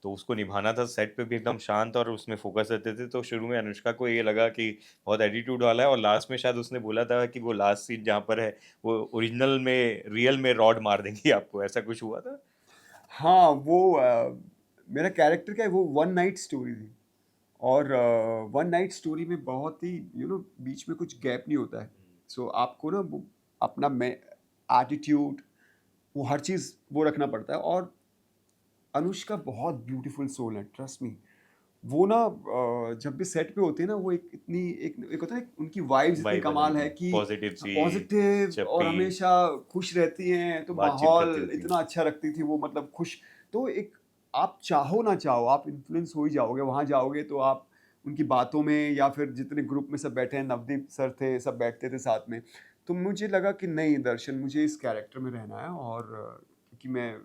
तो उसको निभाना था। सेट पे भी एकदम शांत और उसमें फोकस रहते थे, तो शुरू में अनुष्का को ये लगा कि बहुत एटीट्यूड वाला है, और लास्ट में शायद उसने बोला था कि वो लास्ट सीन जहाँ पर है वो ओरिजिनल में रियल में रॉड मार देंगी आपको, ऐसा कुछ हुआ था? हाँ, वो मेरा कैरेक्टर क्या है, वो वन नाइट स्टोरी थी और वन नाइट स्टोरी में बहुत ही बीच में कुछ गैप नहीं होता है। सो आपको ना वो अपना मैं एटीट्यूड, वो हर चीज़ वो रखना पड़ता है और अनुष्का बहुत ब्यूटीफुल सोल है, ट्रस्ट मी। वो ना जब भी सेट पे होती है ना, वो एक होता है ना, उनकी वाइब्स इतनी वाइब आ कमाल जाती है है, कि पॉजिटिव सी, पॉजिटिव और चपटी, हमेशा खुश रहती हैं, तो बातचीत करती माहौल रहती हैं। इतना अच्छा रखती थी वो, मतलब खुश। तो एक आप चाहो ना चाहो, आप इन्फ्लुएंस हो ही जाओगे, वहाँ जाओगे तो आप उनकी बातों में, या फिर जितने ग्रुप में सब बैठे हैं, नवदीप सर थे, सब बैठते थे साथ में। तो मुझे लगा कि नहीं दर्शन, मुझे इस कैरेक्टर में रहना है और क्योंकि मैं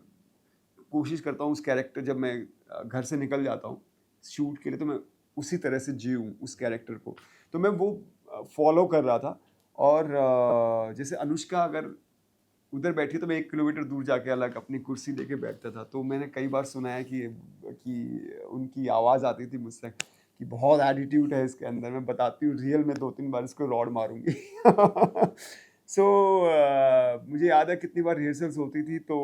कोशिश करता हूँ उस कैरेक्टर, जब मैं घर से निकल जाता हूँ शूट के लिए, तो मैं उसी तरह से जीऊँ उस कैरेक्टर को। तो मैं वो फॉलो कर रहा था और जैसे अनुष्का अगर उधर बैठी तो मैं 1 किलोमीटर दूर जाके अलग अपनी कुर्सी लेके बैठता था। तो मैंने कई बार सुना है कि उनकी आवाज़ आती थी मुझ तक। कि बहुत एटीट्यूड है इसके अंदर, मैं बताती हूँ रियल में 2-3 बार इसको रॉड मारूँगी। सो मुझे याद है कितनी बार रिहर्सल्स होती थी तो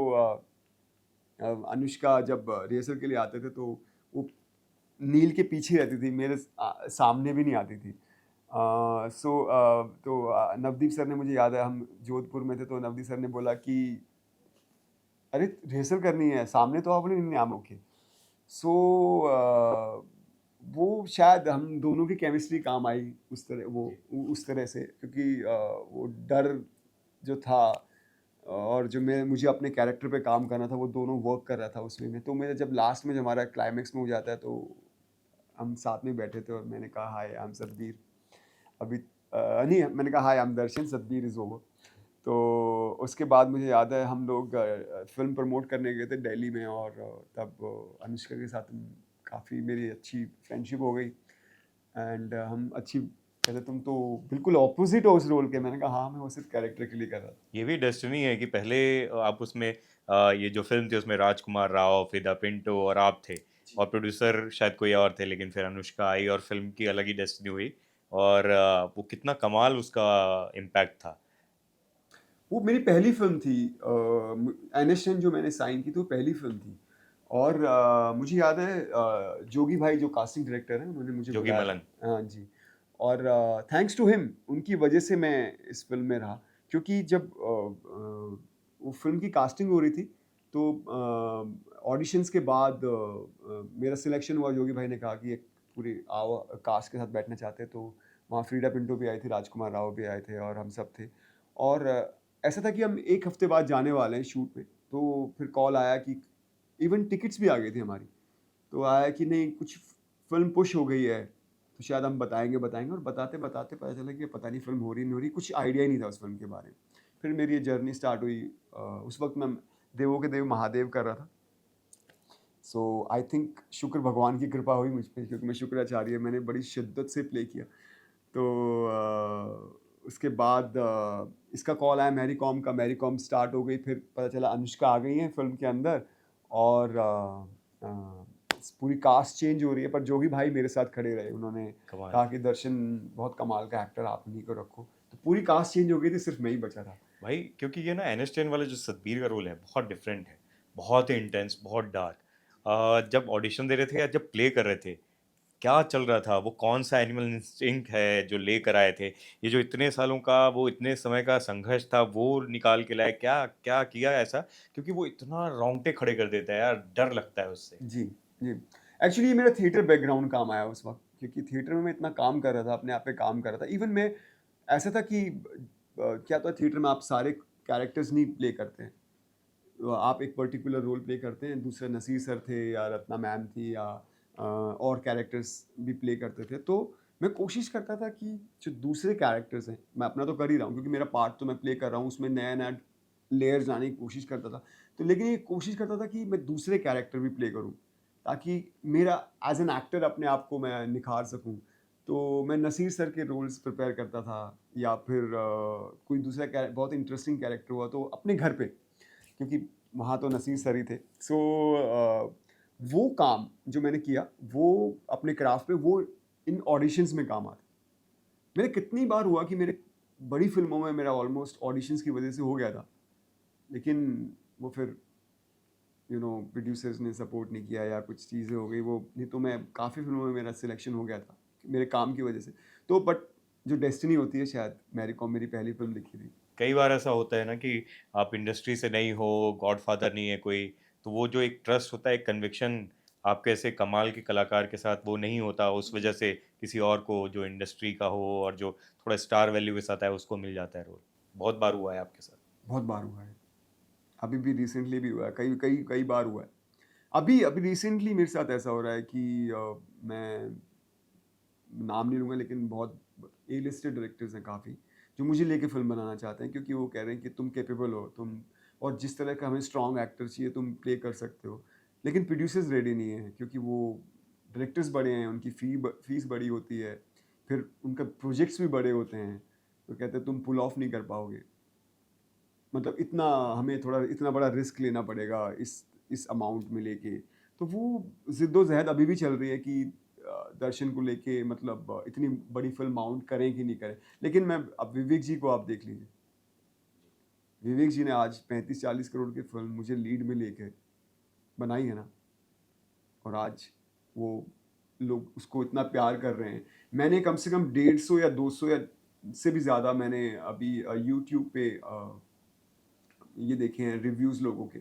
अनुष्का जब रिहर्सल के लिए आते थे तो वो नील के पीछे रहती थी, मेरे सामने भी नहीं आती थी। तो नवदीप सर ने, मुझे याद है हम जोधपुर में थे तो नवदीप सर ने बोला कि अरे रिहर्सल करनी है, सामने तो आप नहीं आम ओके। सो वो शायद हम दोनों की केमिस्ट्री काम आई उस तरह, वो उस तरह से, क्योंकि वो डर जो था और जो मैं मुझे अपने कैरेक्टर पे काम करना था वो दोनों वर्क कर रहा था उसमें में। तो मेरा जब लास्ट में जब हमारा क्लाइमेक्स में हो जाता है तो हम साथ में बैठे थे और मैंने कहा हाय आई एम सतबीर, अभी नहीं मैंने कहा hi I am Darshan, Satbir is over. तो उसके बाद मुझे याद है हम लोग फ़िल्म प्रमोट करने गए थे दिल्ली में और तब अनुष्का के साथ काफ़ी मेरी अच्छी फ्रेंडशिप हो गई एंड हम अच्छी, कहते तुम तो बिल्कुल ऑपोजिट हो उस रोल के। मैंने कहा हाँ, मैं वो सिर्फ कैरेक्टर के लिए कर रहा था। ये भी डेस्टिनी है कि पहले आप उसमें ये जो फिल्म थी उसमें राजकुमार राव, फिदा पिंटो और आप थे, और प्रोड्यूसर शायद कोई और थे, लेकिन फिर अनुष्का आई और फिल्म की अलग ही डेस्टिनी हुई। और वो कितना कमाल उसका इम्पैक्ट था। वो मेरी पहली फ़िल्म थी, एनएसएन जो मैंने साइन की थी वो पहली फ़िल्म थी और मुझे याद है जोगी भाई जो कास्टिंग डायरेक्टर हैं उन्होंने मुझे जोगी बुलाया। मलन। हाँ जी। और थैंक्स टू हिम, उनकी वजह से मैं इस फ़िल्म में रहा, क्योंकि जब वो फ़िल्म की कास्टिंग हो रही थी तो ऑडिशंस के बाद मेरा सिलेक्शन हुआ। जोगी भाई ने कहा कि एक पूरी आओ कास्ट के साथ बैठना चाहते हैं, तो वहाँ फ्रीडा पिंटो भी आई थी, राजकुमार राव भी आए थे और हम सब थे। और ऐसा था कि हम 1 हफ्ते बाद जाने वाले हैं शूट पे, तो फिर कॉल आया कि इवन टिकट्स भी आ गई थी हमारी। तो आया कि नहीं कुछ फ़िल्म पुश हो गई है, तो शायद हम बताएँगे और बताते-बताते पता चला कि पता नहीं फ़िल्म हो रही नहीं हो रही, कुछ आइडिया ही नहीं था उस फ़िल्म के बारे में। फिर मेरी ये जर्नी स्टार्ट हुई। उस वक़्त मैं देवों के देव महादेव कर रहा था। सो आई थिंक शुक्र भगवान की कृपा हुई मुझ पे, क्योंकि मैं शुक्राचार्य, मैंने बड़ी शिद्दत से प्ले किया। तो उसके बाद इसका कॉल आया मैरी कॉम का, मैरी कॉम स्टार्ट हो गई, फिर पता चला अनुष्का आ गई हैं फ़िल्म के अंदर और पूरी कास्ट चेंज हो रही है, पर जोगी भाई मेरे साथ खड़े रहे। उन्होंने कमाल। कहा कि दर्शन बहुत कमाल का एक्टर, आप उन्हीं को रखो। तो पूरी कास्ट चेंज हो गई थी, सिर्फ मैं ही बचा था। भाई क्योंकि ये ना एन वाला जो सतबीर का रोल है बहुत डिफरेंट है, बहुत ही इंटेंस, बहुत डार्क। जब ऑडिशन दे रहे थे या जब प्ले कर रहे थे, क्या चल रहा था? वो कौन-सा एनिमल इंस्टिंक्ट है जो लेकर आए थे? ये जो इतने सालों का, वो इतने समय का संघर्ष था, वो निकाल के लाए? क्या क्या किया ऐसा? क्योंकि वो इतना रोंगटे खड़े कर देता है यार, डर लगता है उससे। जी, जी। एक्चुअली ये मेरा थिएटर बैकग्राउंड काम आया उस वक़्त, क्योंकि थिएटर में मैं इतना काम कर रहा था, अपने आप पे काम कर रहा था। इवन मैं ऐसा था कि क्या होता है थिएटर में आप सारे कैरेक्टर्स नहीं प्ले करते हैं। आप एक पर्टिकुलर रोल प्ले करते हैं, दूसरे नसीर सर थे या रत्ना मैम थी या और कैरेक्टर्स भी प्ले करते थे। तो मैं कोशिश करता था कि जो दूसरे कैरेक्टर्स हैं, मैं अपना तो कर ही रहा हूँ क्योंकि मेरा पार्ट तो मैं प्ले कर रहा हूँ, उसमें नया-नया लेयर्स लाने की कोशिश करता था। तो लेकिन ये कोशिश करता था कि मैं दूसरे कैरेक्टर भी प्ले करूँ, ताकि मेरा एज़ एन एक्टर अपने आप को मैं निखार सकूँ। तो मैं नसीर सर के रोल्स प्रिपेयर करता था या फिर कोई दूसरा बहुत इंटरेस्टिंग कैरेक्टर हुआ तो अपने घर पे, क्योंकि वहाँ तो नसीर सर ही थे। सो वो काम जो मैंने किया, वो अपने क्राफ्ट पे, वो इन ऑडिशंस में काम आता। मेरे कितनी बार हुआ कि मेरे बड़ी फ़िल्मों में मेरा ऑलमोस्ट ऑडिशंस की वज़ह से हो गया था। लेकिन वो फिर प्रोड्यूसर्स ने सपोर्ट नहीं किया या कुछ चीज़ें हो गई, वो नहीं तो मैं काफ़ी फ़िल्मों में मेरा सिलेक्शन हो गया था, मेरे काम की वज़ह से। तो बट जो डेस्टिनी होती है, शायद मैरी कॉम मेरी पहली फ़िल्म लिखी थी। कई बार ऐसा होता है ना कि आप इंडस्ट्री से नहीं हो, गॉडफादर नहीं है कोई, तो वो जो एक ट्रस्ट होता है, एक कन्विक्शन आपके ऐसे कमाल के कलाकार के साथ वो नहीं होता, उस वजह से किसी और को जो इंडस्ट्री का हो और जो थोड़ा स्टार वैल्यू के साथ है उसको मिल जाता है रोल। बहुत बार हुआ है आपके साथ। बहुत बार हुआ है। अभी भी रिसेंटली भी हुआ है, कई कई कई बार हुआ है। अभी अभी रिसेंटली मेरे साथ ऐसा हो रहा है कि मैं नाम नहीं लूँगा, लेकिन बहुत ए लिस्टेड डायरेक्टर्स हैं काफ़ी, जो मुझे लेके फ़िल्म बनाना चाहते हैं, क्योंकि वो कह रहे हैं कि तुम कैपेबल हो, तुम और जिस तरह का हमें स्ट्रॉन्ग एक्टर चाहिए तुम प्ले कर सकते हो। लेकिन प्रोड्यूसर्स रेडी नहीं हैं, क्योंकि वो डायरेक्टर्स बड़े हैं, उनकी फ़ीस बड़ी होती है, फिर उनका प्रोजेक्ट्स भी बड़े होते हैं, तो कहते हैं तुम पुल ऑफ नहीं कर पाओगे। मतलब इतना हमें थोड़ा इतना बड़ा रिस्क लेना पड़ेगा इस अमाउंट में लेके। तो वो ज़िद्दो-ज़हद अभी भी चल रही है कि दर्शन को लेके मतलब इतनी बड़ी फिल्म माउंट करें कि नहीं करें। लेकिन मैं अब विवेक जी को आप देख लीजिए, विवेक जी ने आज 35-40 करोड़ की फिल्म मुझे लीड में लेके बनाई है ना, और आज वो लोग उसको इतना प्यार कर रहे हैं। मैंने कम से कम 150 या 200 या से भी ज़्यादा मैंने अभी यूट्यूब पे ये देखे हैं रिव्यूज़ लोगों के।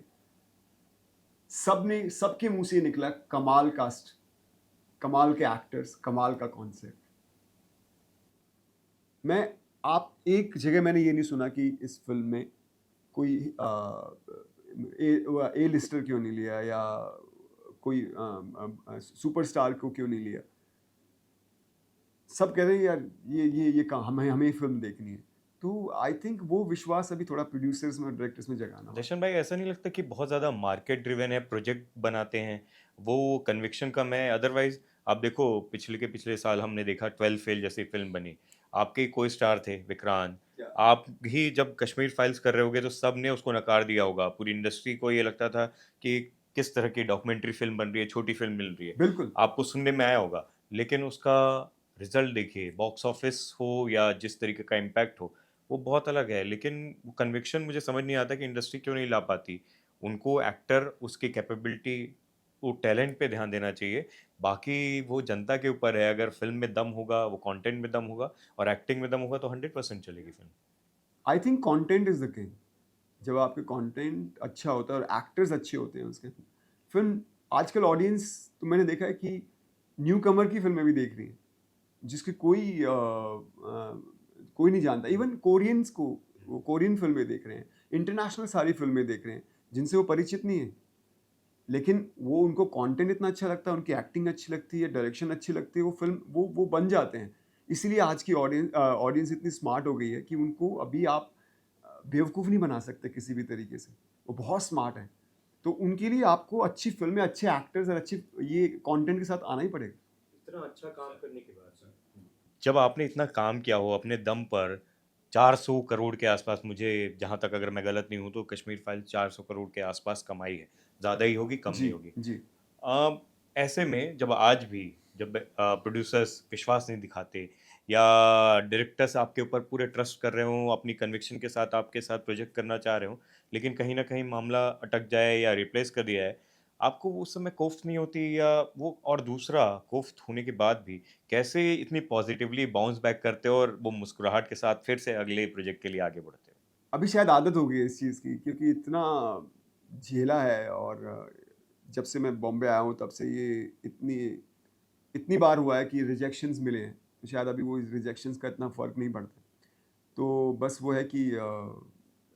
सबके मुँह से ये निकला कमाल कास्ट, कमाल के एक्टर्स, कमाल का कॉन्सेप्ट। मैं आप एक जगह मैंने ये नहीं सुना कि इस फ़िल्म में कोई ए लिस्टर क्यों नहीं लिया या कोई सुपरस्टार को क्यों नहीं लिया। सब कह रहे हैं यार ये कहाँ हमें हमें फिल्म देखनी है। तो आई थिंक वो विश्वास अभी थोड़ा प्रोड्यूसर्स में और डायरेक्टर्स में जगाना होगा। दर्शन भाई, ऐसा नहीं लगता कि बहुत ज़्यादा मार्केट ड्रिवन है, प्रोजेक्ट बनाते हैं, वो कन्विक्शन कम है? अदरवाइज आप देखो, पिछले के पिछले साल हमने देखा 12 फेल जैसी फिल्म बनी, आपके कोई स्टार थे विक्रांत, आप ही जब कश्मीर फाइल्स कर रहे होगे तो सब ने उसको नकार दिया होगा, पूरी इंडस्ट्री को ये लगता था कि किस तरह की डॉक्यूमेंट्री फिल्म बन रही है, छोटी फिल्म मिल रही है, बिल्कुल। आपको सुनने में आया होगा। लेकिन उसका रिजल्ट देखिए, बॉक्स ऑफिस हो या जिस तरीके का इम्पैक्ट हो, वो बहुत अलग है। लेकिन वो कन्विक्शन मुझे समझ नहीं आता कि इंडस्ट्री क्यों नहीं ला पाती। उनको एक्टर, उसकी कैपेबिलिटी, वो टैलेंट पे ध्यान देना चाहिए। बाकी वो जनता के ऊपर है, अगर फ़िल्म में दम होगा, वो कंटेंट में दम होगा और एक्टिंग में दम होगा तो 100% चलेगी film. I think content is the king. जब आपके कंटेंट अच्छा होता है और एक्टर्स अच्छे होते हैं उसके, फिल्म आजकल ऑडियंस तो मैंने देखा है कि न्यू कमर की फिल्में भी देख रही है, जिसकी कोई नहीं जानता। इवन कोरियंस को वो कोरियन फिल्में देख रहे हैं, इंटरनेशनल सारी फिल्में देख रहे हैं जिनसे वो परिचित नहीं है, लेकिन वो उनको कंटेंट इतना अच्छा लगता है, उनकी एक्टिंग अच्छी लगती है, डायरेक्शन अच्छी लगती है, वो फिल्म वो बन जाते हैं। इसीलिए आज की ऑडियंस इतनी स्मार्ट हो गई है कि उनको अभी आप बेवकूफ़ नहीं बना सकते किसी भी तरीके से। वो बहुत स्मार्ट है। तो उनके लिए आपको अच्छी फ़िल्में, अच्छे एक्टर्स और अच्छी ये कंटेंट के साथ आना ही पड़ेगा। इतना अच्छा काम करने के बाद सर, जब आपने इतना काम किया हो अपने दम पर, 400 करोड़ के आसपास, मुझे जहाँ तक, अगर मैं गलत नहीं हूँ तो कश्मीर फाइल्स 400 करोड़ के आसपास कमाई है। ज़्यादा ही होगी, कम जी, नहीं होगी। जी। ऐसे में जब आज भी, जब प्रोड्यूसर्स विश्वास नहीं दिखाते या डायरेक्टर्स आपके ऊपर पूरे ट्रस्ट कर रहे हों, अपनी कन्विक्शन के साथ आपके साथ प्रोजेक्ट करना चाह रहे हों, लेकिन कहीं न कहीं मामला अटक जाए या रिप्लेस कर दिया है, आपको उस समय कोफ्त नहीं होती? या वो, और दूसरा, कोफ्त होने के बाद भी कैसे इतनी पॉजिटिवली बाउंस बैक करते हो और वो मुस्कुराहट के साथ फिर से अगले प्रोजेक्ट के लिए आगे बढ़ते हो? अभी शायद आदत हो गई है इस चीज़ की, क्योंकि इतना झेला है और जब से मैं बॉम्बे आया हूँ तब से ये इतनी इतनी बार हुआ है कि रिजेक्शंस मिले हैं। तो शायद अभी वो रिजेक्शंस का इतना फ़र्क नहीं पड़ता। तो बस वो है कि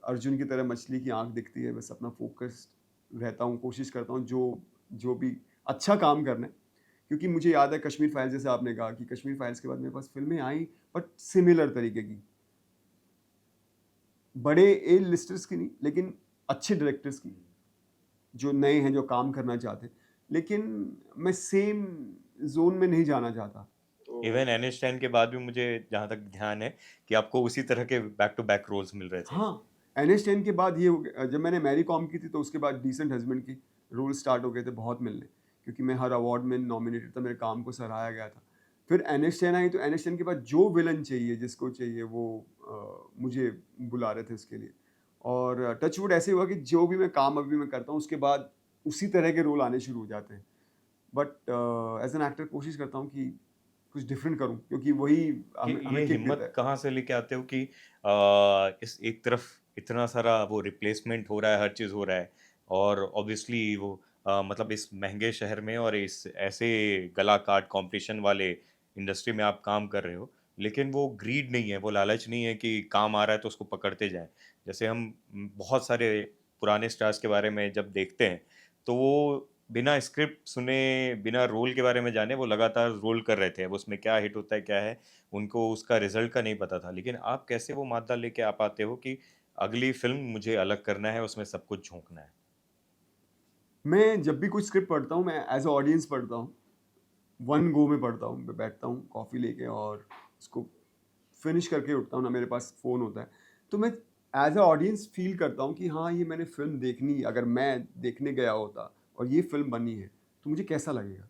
अर्जुन की तरह मछली की आँख दिखती है, बस अपना फ़ोकस्ड रहता हूँ, कोशिश करता हूँ जो जो भी अच्छा काम करना है। क्योंकि मुझे याद है कश्मीर फाइल्स, जैसे आपने कहा कि कश्मीर फाइल्स के बाद मेरे पास फ़िल्में आई, बट सिमिलर तरीके की। बड़े ए लिस्टर्स की नहीं, लेकिन अच्छे डायरेक्टर्स की, जो नए हैं, जो काम करना चाहते हैं। लेकिन मैं सेम ज़ोन में नहीं जाना चाहता। तो इवन एनिस्टाइन के बाद भी मुझे जहाँ तक ध्यान है कि आपको उसी तरह के बैक टू बैक रोल्स मिल रहे थे। हाँ, एनएस-10 के बाद ये हो गया, जब मैंने मैरी कॉम की थी तो उसके बाद डिसेंट हस्बैंड की रोल स्टार्ट हो गए थे बहुत मिलने, क्योंकि मैं हर अवार्ड में नॉमिनेटेड था, मेरे काम को सराहा गया था। फिर एनएस-10 आई तो एनएस-10 के बाद जो विलन चाहिए, जिसको चाहिए वो मुझे बुला रहे थे उसके लिए। और टच वुड ऐसे हुआ कि जो भी मैं काम अभी मैं करता हूँ उसके बाद उसी तरह के रोल आने शुरू हो जाते हैं। बट एज़ एन एक्टर कोशिश करता हूँ कि कुछ डिफरेंट करूँ, क्योंकि वही हमें ये हमें किक देता हिम्मत है। कहाँ से लेके आते हो कि इस एक तरफ इतना सारा वो रिप्लेसमेंट हो रहा है, हर चीज़ हो रहा है, और ऑब्वियसली वो मतलब इस महंगे शहर में और इस ऐसे गला काट कंपटीशन वाले इंडस्ट्री में आप काम कर रहे हो, लेकिन वो ग्रीड नहीं है, वो लालच नहीं है कि काम आ रहा है तो उसको पकड़ते जाएं। जैसे हम बहुत सारे पुराने स्टार्स के बारे में जब देखते हैं, तो वो बिना स्क्रिप्ट सुने, बिना रोल के बारे में जाने, वो लगातार रोल कर रहे थे। अब उसमें क्या हिट होता है, क्या है, उनको उसका रिज़ल्ट का नहीं पता था। लेकिन आप कैसे वो मादा लेके आ पाते हो कि अगली फ़िल्म मुझे अलग करना है, उसमें सब कुछ झोंकना है? मैं जब भी कुछ स्क्रिप्ट पढ़ता हूँ, मैं एज़ अ ऑडियंस पढ़ता हूँ। वन गो में पढ़ता हूँ, मैं बैठता हूँ कॉफ़ी लेके और उसको फिनिश करके उठता हूँ ना, मेरे पास फ़ोन होता है। तो मैं एज़ अ ऑडियंस फ़ील करता हूँ कि हाँ, ये मैंने फ़िल्म देखनी, अगर मैं देखने गया होता और ये फ़िल्म बनी है, तो मुझे कैसा लगेगा?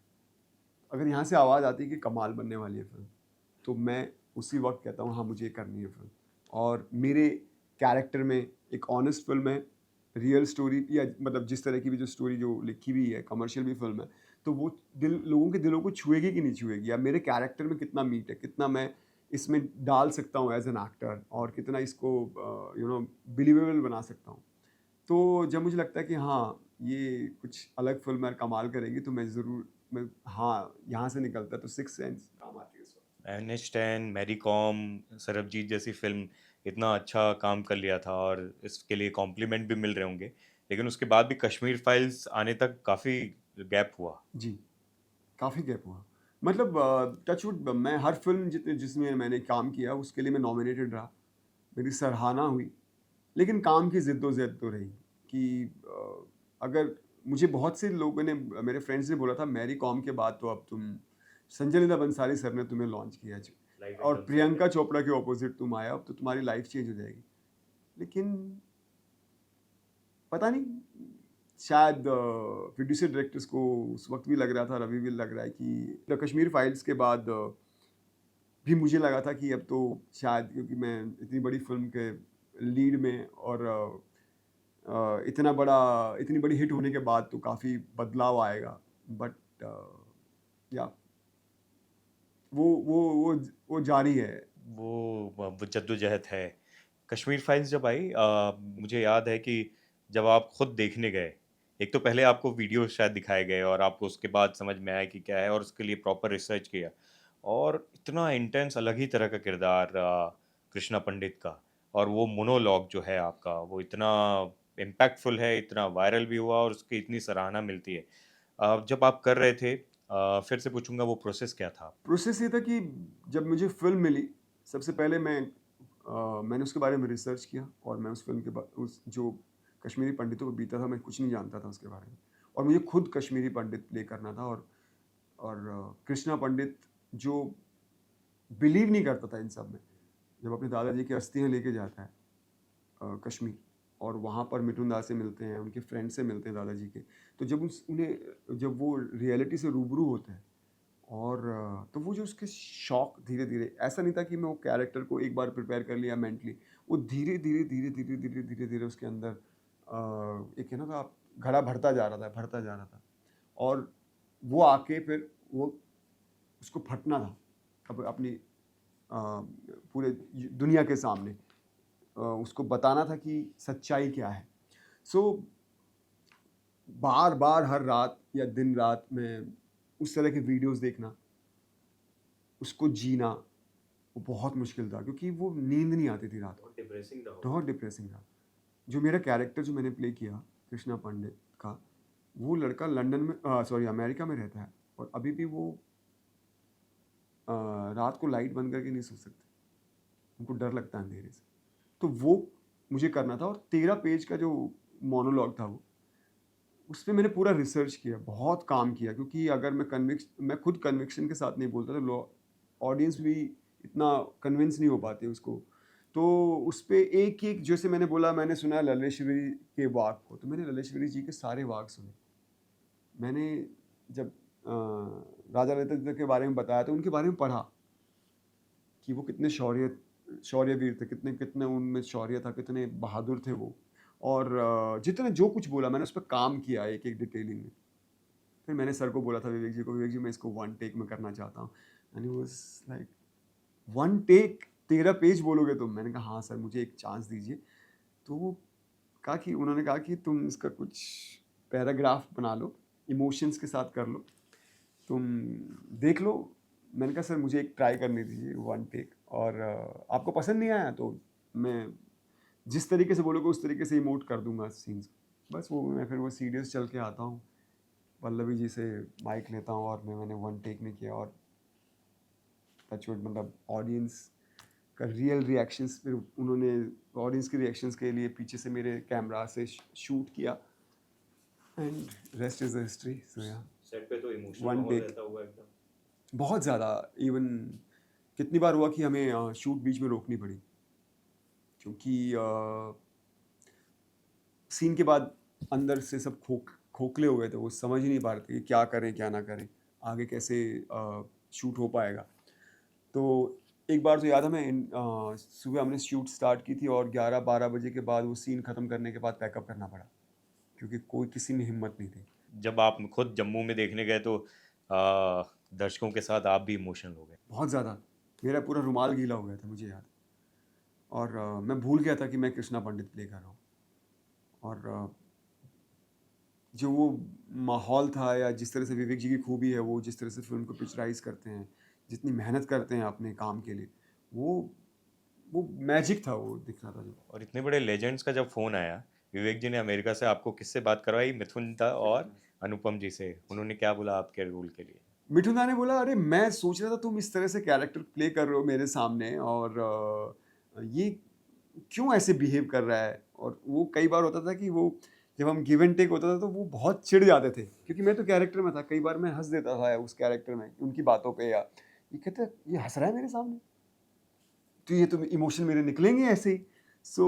अगर यहाँ से आवाज़ आती है कि कमाल बनने वाली है फिल्म, तो मैं उसी वक्त कहता हूँ हाँ मुझे ये करनी है फिल्म। और मेरे कैरेक्टर में एक ऑनेस्ट फिल्म है, रियल स्टोरी, या मतलब जिस तरह की भी जो स्टोरी जो लिखी हुई है, कमर्शियल भी फिल्म है, तो वो लोगों के दिलों को छुएगी कि नहीं छुएगी, या मेरे कैरेक्टर में कितना मीट है, कितना मैं इसमें डाल सकता हूँ एज एन एक्टर, और कितना इसको बिलीवेबल बना सकता हूँ। तो जब मुझे लगता है कि हाँ ये कुछ अलग फिल्म है, कमाल करेगी, तो मैं हाँ यहाँ से निकलता है तो सिक्स सेंस काम आती है उस वक्त। NH10, मैरी कॉम, सरबजीत जैसी फिल्म इतना अच्छा काम कर लिया था और इसके लिए कॉम्प्लीमेंट भी मिल रहे होंगे, लेकिन उसके बाद भी कश्मीर फाइल्स आने तक काफ़ी गैप हुआ। जी, काफ़ी गैप हुआ। मतलब टचवुड मैं हर फ़िल्म जिसमें मैंने काम किया उसके लिए मैं नॉमिनेटेड रहा, मेरी सराहना हुई, लेकिन काम की ज़िद्दो-ज़ैद तो रही कि अगर मुझे बहुत से लोगों ने, मेरे फ्रेंड्स ने बोला था मैरी कॉम के बाद तो अब तुम, संजय लीला बंसाली सर ने तुम्हें लॉन्च किया जी, लाइफ और एकदम सेट है। प्रियंका चोपड़ा के ऑपोज़िट तुम आए, अब तो तुम्हारी लाइफ़ चेंज हो जाएगी। लेकिन पता नहीं, शायद प्रोड्यूसर डायरेक्टर्स को उस वक़्त भी लग रहा था, अभी भी लग रहा है कि द कश्मीर फाइल्स के बाद भी मुझे लगा था कि अब तो शायद, क्योंकि मैं इतनी बड़ी फ़िल्म के लीड में, और इतनी बड़ी हिट होने के बाद तो काफ़ी बदलाव आएगा। बट या वो जारी है। वो जद्दोजहद है। कश्मीर फाइल्स जब आई, मुझे याद है कि जब आप खुद देखने गए, एक तो पहले आपको वीडियो शायद दिखाए गए और आपको उसके बाद समझ में आया कि क्या है और उसके लिए प्रॉपर रिसर्च किया, और इतना इंटेंस अलग ही तरह का किरदार कृष्णा पंडित का, और वो मोनोलॉग जो है आपका वो इतना इम्पैक्टफुल है, इतना वायरल भी हुआ और उसकी इतनी सराहना मिलती है। जब आप कर रहे थे, फिर से पूछूंगा वो प्रोसेस क्या था? प्रोसेस ये था कि जब मुझे फ़िल्म मिली, सबसे पहले मैंने उसके बारे में रिसर्च किया, और मैं उस फ़िल्म के बाद उस जो कश्मीरी पंडितों को बीता था, मैं कुछ नहीं जानता था उसके बारे में, और मुझे खुद कश्मीरी पंडित प्ले करना था, और कृष्णा पंडित जो बिलीव नहीं करता था इन सब में, जब अपने दादाजी की अस्थियाँ लेके जाता है कश्मीर, और वहाँ पर मिठुन दास से मिलते हैं, उनके फ्रेंड से मिलते हैं दादाजी के, तो जब वो रियलिटी से रूबरू होते हैं, और तो वो जो उसके शौक धीरे धीरे, ऐसा नहीं था कि मैं वो कैरेक्टर को एक बार प्रिपेयर कर लिया मेंटली, वो धीरे धीरे धीरे धीरे धीरे धीरे धीरे उसके अंदर एक है ना था, घड़ा भरता जा रहा था, भरता जा रहा था, और वो आके फिर वो उसको फटना था अपनी पूरे दुनिया के सामने, उसको बताना था कि सच्चाई क्या है। सो बार बार हर रात या दिन रात में उस तरह के वीडियोस देखना, उसको जीना, वो बहुत मुश्किल था, क्योंकि वो नींद नहीं आती थी रात को, बहुत डिप्रेसिंग था। जो मेरा कैरेक्टर जो मैंने प्ले किया कृष्णा पंडित का, वो लड़का लंदन में, सॉरी अमेरिका में रहता है, और अभी भी वो रात को लाइट बंद करके नहीं सो सकते, उनको डर लगता है अंधेरे से। तो वो मुझे करना था, और 13 पेज का जो मोनोलॉग था वो, उसपे मैंने पूरा रिसर्च किया, बहुत काम किया, क्योंकि अगर मैं खुद कन्विक्शन के साथ नहीं बोलता तो ऑडियंस भी इतना कन्विंस नहीं हो पाते उसको। तो उसपे एक-एक, जैसे मैंने बोला, मैंने सुना ललेश्वरी के वाक को, तो मैंने ललेश्वरी जी के सारे वाक सुने। मैंने जब राजा ललिता के बारे में बताया, तो उनके बारे में पढ़ा कि वो कितने शौर्यवीर थे, कितने कितने उनमें शौर्य था, कितने बहादुर थे वो, और जितने जो कुछ बोला मैंने उस पर काम किया एक-एक डिटेलिंग में। फिर मैंने सर को बोला था, विवेक जी को, विवेक जी मैं इसको 1 टेक में करना चाहता हूँ, and he was like 1 take 13 page बोलोगे तुम? मैंने कहा हाँ सर, मुझे एक चांस दीजिए। तो उन्होंने कहा कि तुम इसका कुछ पैराग्राफ बना लो, इमोशंस के साथ कर लो, तुम देख लो। मैंने कहा सर मुझे एक ट्राई करने दीजिए 1 टेक, और आपको पसंद नहीं आया तो मैं जिस तरीके से बोलोगे उस तरीके से इमोट कर दूंगा सीन्स। बस वो मैं फिर वो सीरियस चल के आता हूँ, पल्लवी जी से माइक लेता हूँ, और मैंने 1 टेक में किया, और टचवुड मतलब ऑडियंस का रियल रिएक्शंस, फिर उन्होंने ऑडियंस के रिएक्शंस के लिए पीछे से मेरे कैमरा से शूट किया, and rest is the history. So या सेट पे तो इमोशनल 1 माहौल टेक रहता होगा एकदम। बहुत ज़्यादा, इवन कितनी बार हुआ कि हमें शूट बीच में रोकनी पड़ी, क्योंकि सीन के बाद अंदर से सब खोखले हो गए थे, वो समझ ही नहीं पा रहे थे कि क्या करें क्या ना करें। आगे कैसे शूट हो पाएगा। तो एक बार तो याद है सुबह हमने शूट स्टार्ट की थी और 11-12 बजे के बाद वो सीन ख़त्म करने के बाद पैकअप करना पड़ा, क्योंकि कोई किसी में हिम्मत नहीं थी। जब आप खुद जम्मू में देखने गए तो दर्शकों के साथ आप भी इमोशनल हो गए। बहुत ज़्यादा, मेरा पूरा रुमाल गीला हो गया था, मुझे याद है। और मैं भूल गया था कि मैं कृष्णा पंडित प्ले कर रहा हूँ। और जो वो माहौल था या जिस तरह से विवेक जी की खूबी है, वो जिस तरह से फ़िल्म को पिक्चराइज़ करते हैं, जितनी मेहनत करते हैं अपने काम के लिए, वो वो मैजिक था, वो दिख रहा था जो। और इतने बड़े लेजेंड्स का जब फ़ोन आया, विवेक जी ने अमेरिका से आपको किससे बात करवाई? मिथुन दा और अनुपम जी से। उन्होंने क्या बोला आपके रोल के लिए? मिठुन दा ने बोला, "अरे! मैं सोच रहा था तुम इस तरह से कैरेक्टर प्ले कर रहे हो मेरे सामने और ये क्यों ऐसे बिहेव कर रहा है?" और वो कई बार होता था कि वो जब हम गिव एंड टेक होता था तो वो बहुत चिढ़ जाते थे, क्योंकि मैं तो कैरेक्टर में था। कई बार मैं हँस देता था उस कैरेक्टर में, उनकी बातों पे, या ये कहते हैं, "ये हँस रहा है मेरे सामने? तो ये तो इमोशन मेरे निकलेंगे ऐसे ही।" सो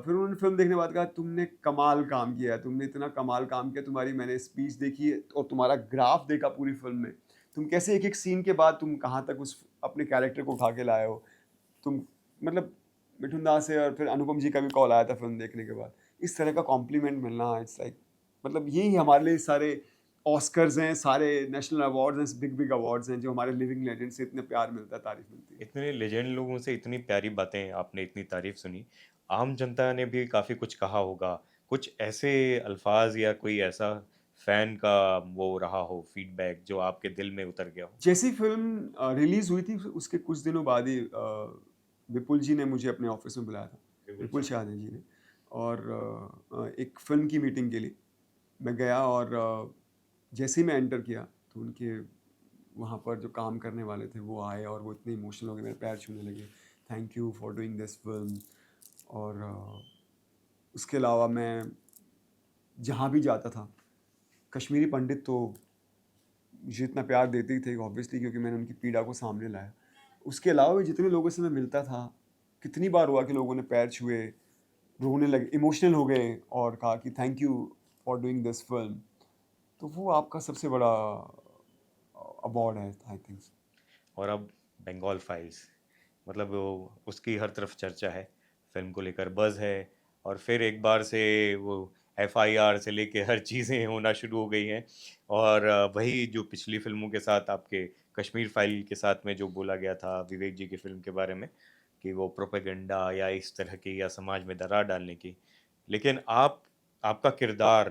फिर उन्होंने फ़िल्म देखने के बाद कहा, "तुमने कमाल काम किया है, तुमने इतना कमाल काम किया, तुम्हारी मैंने स्पीच देखी है और तुम्हारा ग्राफ देखा पूरी फ़िल्म में। तुम कैसे एक-एक सीन के बाद तुम कहाँ तक उस अपने कैरेक्टर को उठा के लाए हो। तुम मतलब।" मिठुन दास से और फिर अनुपम जी का भी कॉल आया था फ़िल्म देखने के बाद। इस तरह का कॉम्प्लीमेंट मिलना, इट्स लाइक, मतलब यही हमारे लिए सारे ऑस्कर्स हैं, सारे नेशनल अवार्ड्स हैं, बिग-बिग अवार्ड्स हैं, जो हमारे लिविंग लेजेंड से इतने प्यार मिलता है, तारीफ़ मिलती है। इतने लेजेंड लोगों से इतनी प्यारी बातें, आपने इतनी तारीफ़ सुनी। आम जनता ने भी काफ़ी कुछ कहा होगा। कुछ ऐसे अल्फ़ाज़ या कोई ऐसा फ़ैन का वो रहा हो फीडबैक जो आपके दिल में उतर गया हो? जैसी फ़िल्म रिलीज़ हुई थी उसके कुछ दिनों बाद ही विपुल जी ने मुझे अपने ऑफ़िस में बुलाया था, बिल्कुल विपुल शाह। शाहनी जी ने। और एक फ़िल्म की मीटिंग के लिए मैं गया और जैसे ही मैं एंटर किया तो उनके वहाँ पर जो काम करने वाले थे वो आए और वो इतने इमोशनल हो गए, मेरे पैर छूने लगे, thank you for doing this film. और उसके अलावा मैं जहाँ भी जाता था, कश्मीरी पंडित तो मुझे इतना प्यार देते ही थे ऑब्वियसली, क्योंकि मैंने उनकी पीड़ा को सामने लाया। उसके अलावा भी जितने लोगों से मैं मिलता था, कितनी बार हुआ कि लोगों ने पैर छुए, रोने लगे, इमोशनल हो गए और कहा कि thank you for doing this film. तो वो आपका सबसे बड़ा अवार्ड है, आई थिंक। और अब बंगाल फाइल्स, मतलब वो उसकी हर तरफ चर्चा है, फ़िल्म को लेकर बज़ है और फिर एक बार से वो एफआईआर से लेके हर चीज़ें होना शुरू हो गई हैं। और वही जो पिछली फ़िल्मों के साथ आपके कश्मीर फाइल के साथ में जो बोला गया था विवेक जी की फ़िल्म के बारे में कि वो प्रोपेगेंडा या इस तरह की या समाज में दरार डालने की। लेकिन आपका किरदार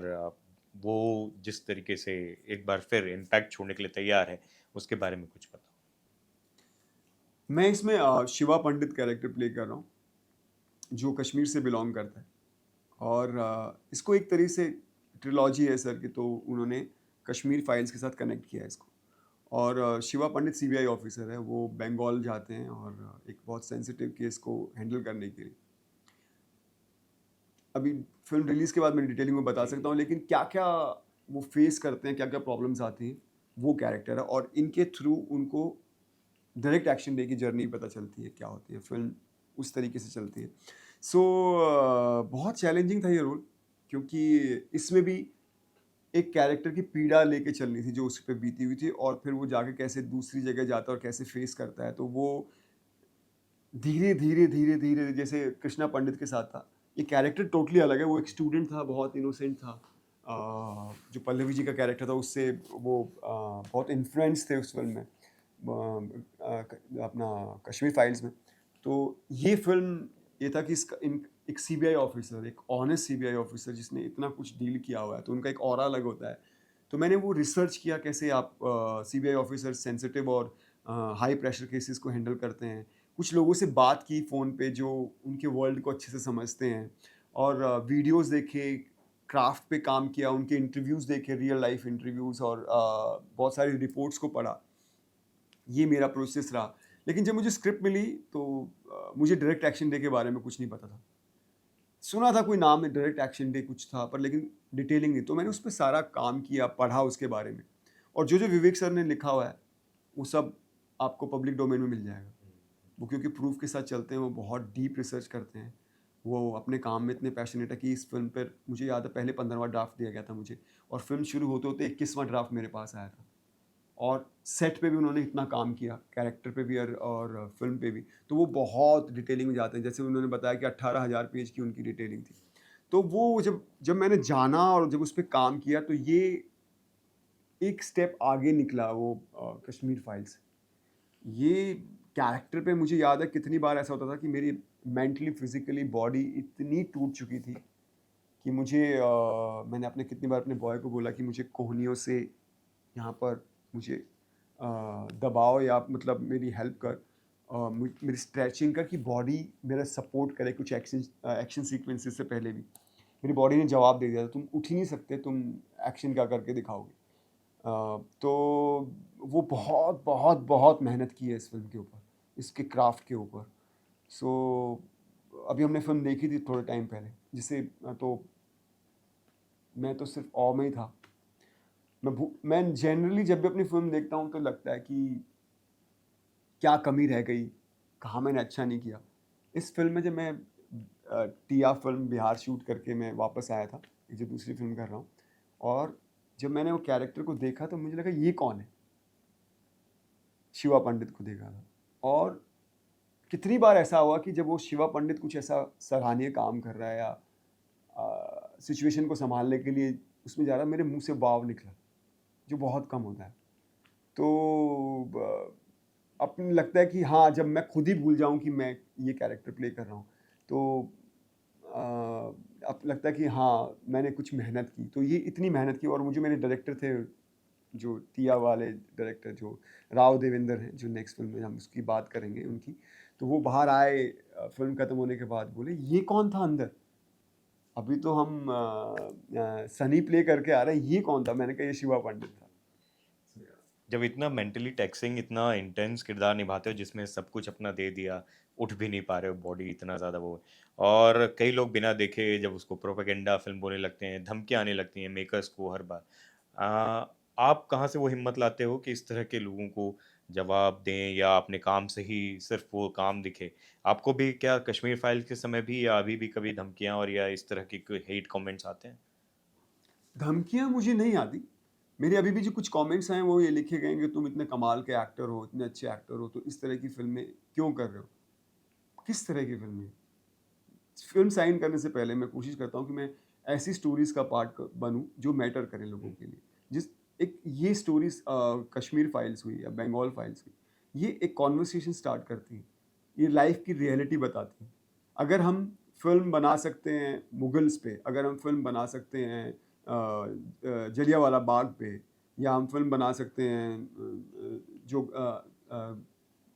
वो जिस तरीके से एक बार फिर इम्पैक्ट छोड़ने के लिए तैयार है, उसके बारे में कुछ बताओ? मैं इसमें शिवा पंडित कैरेक्टर प्ले कर रहा हूँ, जो कश्मीर से बिलॉन्ग करता है। और इसको एक तरीके से ट्रिलॉजी है सर की, तो उन्होंने कश्मीर फाइल्स के साथ कनेक्ट किया है इसको। और शिवा पंडित सीबीआई ऑफिसर है, वो बंगाल जाते हैं और एक बहुत सेंसिटिव केस को हैंडल करने के लिए। अभी फ़िल्म रिलीज़ के बाद मैं डिटेलिंग में बता सकता हूँ, लेकिन क्या-क्या वो फेस करते हैं, क्या-क्या प्रॉब्लम्स आती हैं, वो कैरेक्टर है और इनके थ्रू उनको डायरेक्ट एक्शन डे की जर्नी पता चलती है, क्या होती है, फ़िल्म उस तरीके से चलती है। सो बहुत चैलेंजिंग था ये रोल, क्योंकि इसमें भी एक कैरेक्टर की पीड़ा लेके चलनी थी जो उस पे बीती हुई थी, और फिर वो जाके कैसे दूसरी जगह जाता है और कैसे फेस करता है। तो वो धीरे-धीरे, धीरे-धीरे, जैसे कृष्णा पंडित के साथ था, ये कैरेक्टर टोटली अलग है। वो एक स्टूडेंट था, बहुत इनोसेंट था। जो पल्लवी जी का कैरेक्टर था उससे वो बहुत इन्फ्लुएंस थे उस फ़िल्म में, अपना कश्मीर फाइल्स में। तो ये फ़िल्म ये था कि इसका इन एक सीबीआई ऑफ़िसर, एक ऑनेस्ट सीबीआई ऑफ़िसर जिसने इतना कुछ डील किया हुआ है, तो उनका एक ऑरा अलग होता है। तो मैंने वो रिसर्च किया, कैसे आप सीबीआई ऑफ़िसर सेंसिटिव और हाई प्रेशर केसेस को हैंडल करते हैं। कुछ लोगों से बात की फ़ोन पे जो उनके वर्ल्ड को अच्छे से समझते हैं, और वीडियोज़ देखे, क्राफ्ट पे काम किया, उनके इंटरव्यूज़ देखे, रियल लाइफ़ इंटरव्यूज़, और बहुत सारी रिपोर्ट्स को पढ़ा। ये मेरा प्रोसेस रहा। लेकिन जब मुझे स्क्रिप्ट मिली तो मुझे डायरेक्ट एक्शन डे के बारे में कुछ नहीं पता था। सुना था कोई नाम है डायरेक्ट एक्शन डे कुछ था, पर लेकिन डिटेलिंग नहीं। तो मैंने उस पे सारा काम किया, पढ़ा उसके बारे में, और जो-जो विवेक सर ने लिखा हुआ है, वो सब आपको पब्लिक डोमेन में मिल जाएगा। वो क्योंकि प्रूफ़ के साथ चलते हैं, वो बहुत डीप रिसर्च करते हैं। वो अपने काम में इतने पैशनेट है कि इस फ़िल्म पर मुझे याद है पहले 15वां ड्राफ्ट दिया गया था मुझे, और फ़िल्म शुरू होते-होते 21वां ड्राफ्ट मेरे पास आया था। और सेट पे भी उन्होंने इतना काम किया, कैरेक्टर पे भी और फिल्म पे भी। तो वो बहुत डिटेलिंग में जाते हैं, जैसे उन्होंने बताया कि 18,000 पेज की उनकी डिटेलिंग थी। तो वो जब जब मैंने जाना और जब उस पे काम किया, तो ये एक स्टेप आगे निकला वो कश्मीर फाइल्स। ये कैरेक्टर पे मुझे याद है कितनी बार ऐसा होता था कि मेरी मेंटली, फिज़िकली बॉडी इतनी टूट चुकी थी कि मुझे मैंने अपने कितनी बार अपने बॉय को बोला कि मुझे कोहनियों से यहाँ पर मुझे दबाओ या मतलब मेरी हेल्प कर, मेरी स्ट्रेचिंग कर कि बॉडी मेरा सपोर्ट करे कुछ एक्शन सीक्वेंसेस से पहले भी। मेरी बॉडी ने जवाब दे दिया था, तुम उठ ही नहीं सकते, तुम एक्शन क्या करके दिखाओगे। तो वो बहुत बहुत बहुत मेहनत की है इस फिल्म के ऊपर, इसके क्राफ्ट के ऊपर। सो अभी हमने फिल्म देखी थी थोड़े टाइम पहले, जिसे तो मैं तो सिर्फ ऑ में ही था। मैं जनरली जब भी अपनी फिल्म देखता हूँ तो लगता है कि क्या कमी रह गई, कहाँ मैंने अच्छा नहीं किया। इस फिल्म में जब मैं टिया फिल्म बिहार शूट करके मैं वापस आया था, ये जो दूसरी फिल्म कर रहा हूँ, और जब मैंने वो कैरेक्टर को देखा तो मुझे लगा ये कौन है? शिवा पंडित को देखा था। और कितनी बार ऐसा हुआ कि जब वो शिवा पंडित कुछ ऐसा सराहनीय काम कर रहा है या सिचुएशन को सँभालने के लिए उसमें जा रहा है, मेरे मुँह से वाव निकला, जो बहुत कम होता है। तो अपने लगता है कि हाँ, जब मैं खुद ही भूल जाऊँ कि मैं ये कैरेक्टर प्ले कर रहा हूँ, तो अब लगता है कि हाँ, मैंने कुछ मेहनत की। तो ये इतनी मेहनत की, और मुझे मेरे डायरेक्टर थे, जो तिया वाले डायरेक्टर जो राव देवेंद्र हैं, जो नेक्स्ट फ़िल्म में हम उसकी बात करेंगे उनकी। तो वो बाहर आए फ़िल्म खत्म होने के बाद, बोले, "ये कौन था अंदर? अभी तो हम सनी प्ले करके आ रहे हैं, ये कौन था?" मैंने कहा, "ये शिवा पंडित था।" जब इतना मेंटली टैक्सिंग, इतना इंटेंस किरदार निभाते हो जिसमें सब कुछ अपना दे दिया, उठ भी नहीं पा रहे हो, बॉडी इतना ज़्यादा वो है। और कई लोग बिना देखे जब उसको प्रोपेगेंडा फिल्म बोलने लगते हैं, धमकियाँ आने लगती हैं मेकर्स को हर बार। आप कहाँ से वो हिम्मत लाते हो कि इस तरह के लोगों को जवाब दें या अपने काम से ही सिर्फ वो काम दिखे? आपको भी क्या कश्मीर फाइल्स के समय भी या अभी भी कभी धमकियाँ और या इस तरह की कोई हेट कमेंट्स आते हैं? धमकियाँ मुझे नहीं आती। मेरे अभी भी जो कुछ कमेंट्स हैं वो ये लिखे गए हैं कि तुम इतने कमाल के एक्टर हो, इतने अच्छे एक्टर हो, तो इस तरह की फ़िल्में क्यों कर रहे हो? किस तरह की फ़िल्में? फ़िल्म साइन करने से पहले मैं कोशिश करता हूँ कि मैं ऐसी स्टोरीज़ का पार्ट क बनूँ जो मैटर करें लोगों के लिए। जिस एक ये स्टोरीज़ कश्मीर फाइल्स हुई या बंगाल फाइल्स हुई, ये एक कन्वर्सेशन स्टार्ट करती हैं। ये लाइफ़ की रियलिटी बताती हैं। अगर हम फ़िल्म बना सकते हैं मुगल्स पे, अगर हम फ़िल्म बना सकते हैं जलियांवाला बाग पे, या हम फ़िल्म बना सकते हैं जो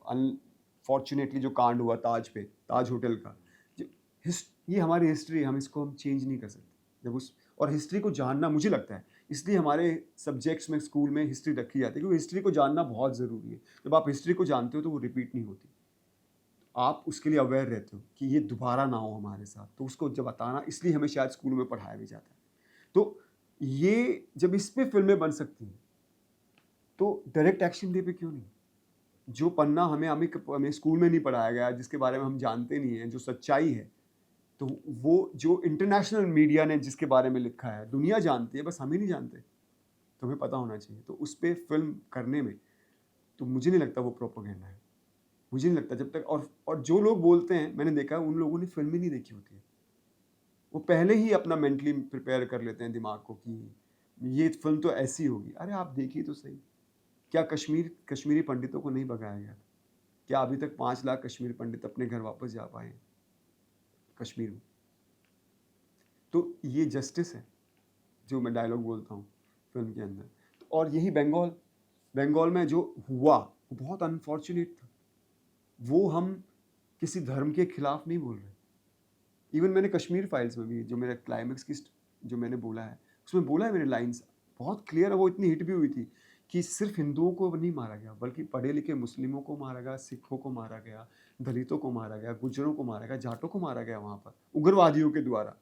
अनफॉर्चुनेटली जो कांड हुआ ताज पे, ताज होटल का, जो ये हमारी हिस्ट्री है, हम इसको हम चेंज नहीं कर सकते। जब उस और हिस्ट्री को जानना मुझे लगता है, इसलिए हमारे सब्जेक्ट्स में स्कूल में हिस्ट्री रखी जाती है, क्योंकि हिस्ट्री को जानना बहुत ज़रूरी है। जब आप हिस्ट्री को जानते हो तो वो रिपीट नहीं होती। आप उसके लिए अवेयर रहते हो कि ये दोबारा ना हो हमारे साथ, तो उसको जब बताना, इसलिए हमें शायद स्कूलों में पढ़ाया भी जाता है। तो ये जब इस पे फ़िल्में बन सकती हैं, तो डायरेक्ट एक्शन डे पे क्यों नहीं? जो पन्ना हमें स्कूल में नहीं पढ़ाया गया, जिसके बारे में हम जानते नहीं हैं, जो सच्चाई है, तो वो जो इंटरनेशनल मीडिया ने जिसके बारे में लिखा है, दुनिया जानती है, बस हम ही नहीं जानते। तो हमें पता होना चाहिए। तो उस पे फ़िल्म करने में, तो मुझे नहीं लगता वो प्रोपेगेंडा है। मुझे नहीं लगता, जब तक और जो लोग बोलते हैं, मैंने देखा है उन लोगों ने फ़िल्म ही नहीं देखी होती है। वो पहले ही अपना मेंटली प्रिपेयर कर लेते हैं दिमाग को कि ये फ़िल्म तो ऐसी होगी। अरे आप देखिए तो सही। क्या कश्मीरी पंडितों को नहीं भगाया गया था? क्या अभी तक 5 लाख कश्मीरी पंडित अपने घर वापस जा पाए हैं कश्मीर में? तो ये जस्टिस है, जो मैं डायलॉग बोलता हूँ फ़िल्म के अंदर। तो और यही बंगाल में जो हुआ, वो बहुत अनफॉर्च्यूनेट था। वो हम किसी धर्म के खिलाफ नहीं बोल रहे। इवन मैंने कश्मीर फाइल्स में भी जो मेरा क्लाइमेक्स जो मैंने बोला है, उसमें बोला है, मेरे लाइन्स बहुत क्लियर है। वो इतनी हिट भी हुई थी कि सिर्फ हिंदुओं को नहीं मारा गया, बल्कि पढ़े लिखे मुस्लिमों को मारा गया, सिखों को मारा गया, दलितों को मारा गया, गुज्जरों को मारा गया, जाटों को मारा गया वहाँ पर उग्रवादियों के द्वारा।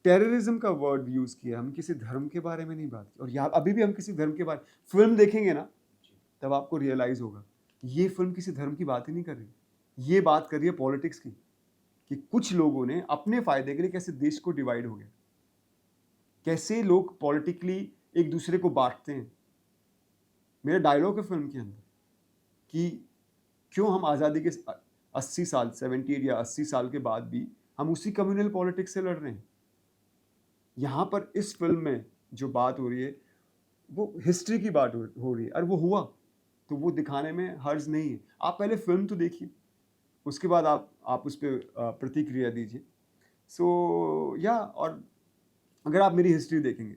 टेररिज्म का वर्ड यूज़ किया, हम किसी धर्म के बारे में नहीं बात की। और यहाँ अभी भी हम किसी धर्म के बारे फ़िल्म देखेंगे ना, तब आपको रियलाइज़ होगा, ये फ़िल्म किसी धर्म की बात ही नहीं कर रही। ये बात कर रही है पॉलिटिक्स की, कि कुछ लोगों ने अपने फ़ायदे के लिए कैसे देश को डिवाइड हो गया। कैसे लोग पॉलिटिकली एक दूसरे को बाँटते हैं। मेरा डायलॉग है फिल्म के अंदर कि क्यों हम आज़ादी के 80 साल 78 या 80 साल के बाद भी हम उसी कम्युनल पॉलिटिक्स से लड़ रहे हैं। यहाँ पर इस फिल्म में जो बात हो रही है वो हिस्ट्री की बात हो रही है और वो हुआ, तो वो दिखाने में हर्ज नहीं है। आप पहले फिल्म तो देखिए, उसके बाद आप उस पे प्रतिक्रिया दीजिए। सो या और अगर आप मेरी हिस्ट्री देखेंगे,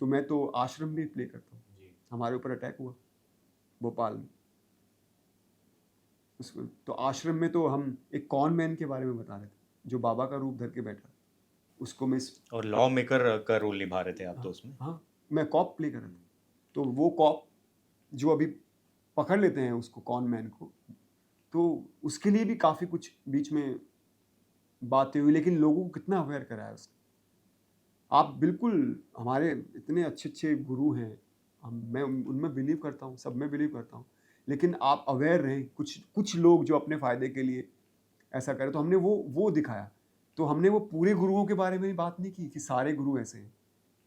तो मैं तो आश्रम भी प्ले करता हूँ। हमारे ऊपर अटैक हुआ भोपाल में। तो आश्रम में तो हम एक कॉन मैन के बारे में बता रहे थे, जो बाबा का रूप धर के बैठा। उसको मैं और लॉ मेकर का रोल निभा रहे थे आप तो उसमें। हाँ, मैं कॉप प्ले कर रहा था। तो वो कॉप जो अभी पकड़ लेते हैं उसको कॉन मैन को, तो उसके लिए भी काफ़ी कुछ बीच में बातें हुई, लेकिन लोगों को कितना अवेयर कराया उसने। आप बिल्कुल हमारे इतने अच्छे गुरु हैं, मैं उनमें बिलीव करता हूँ, सब में बिलीव करता हूँ, लेकिन आप अवेयर रहें। कुछ लोग जो अपने फ़ायदे के लिए ऐसा करें, तो हमने वो दिखाया। तो हमने वो पूरे गुरुओं के बारे में बात नहीं की कि सारे गुरु ऐसे हैं।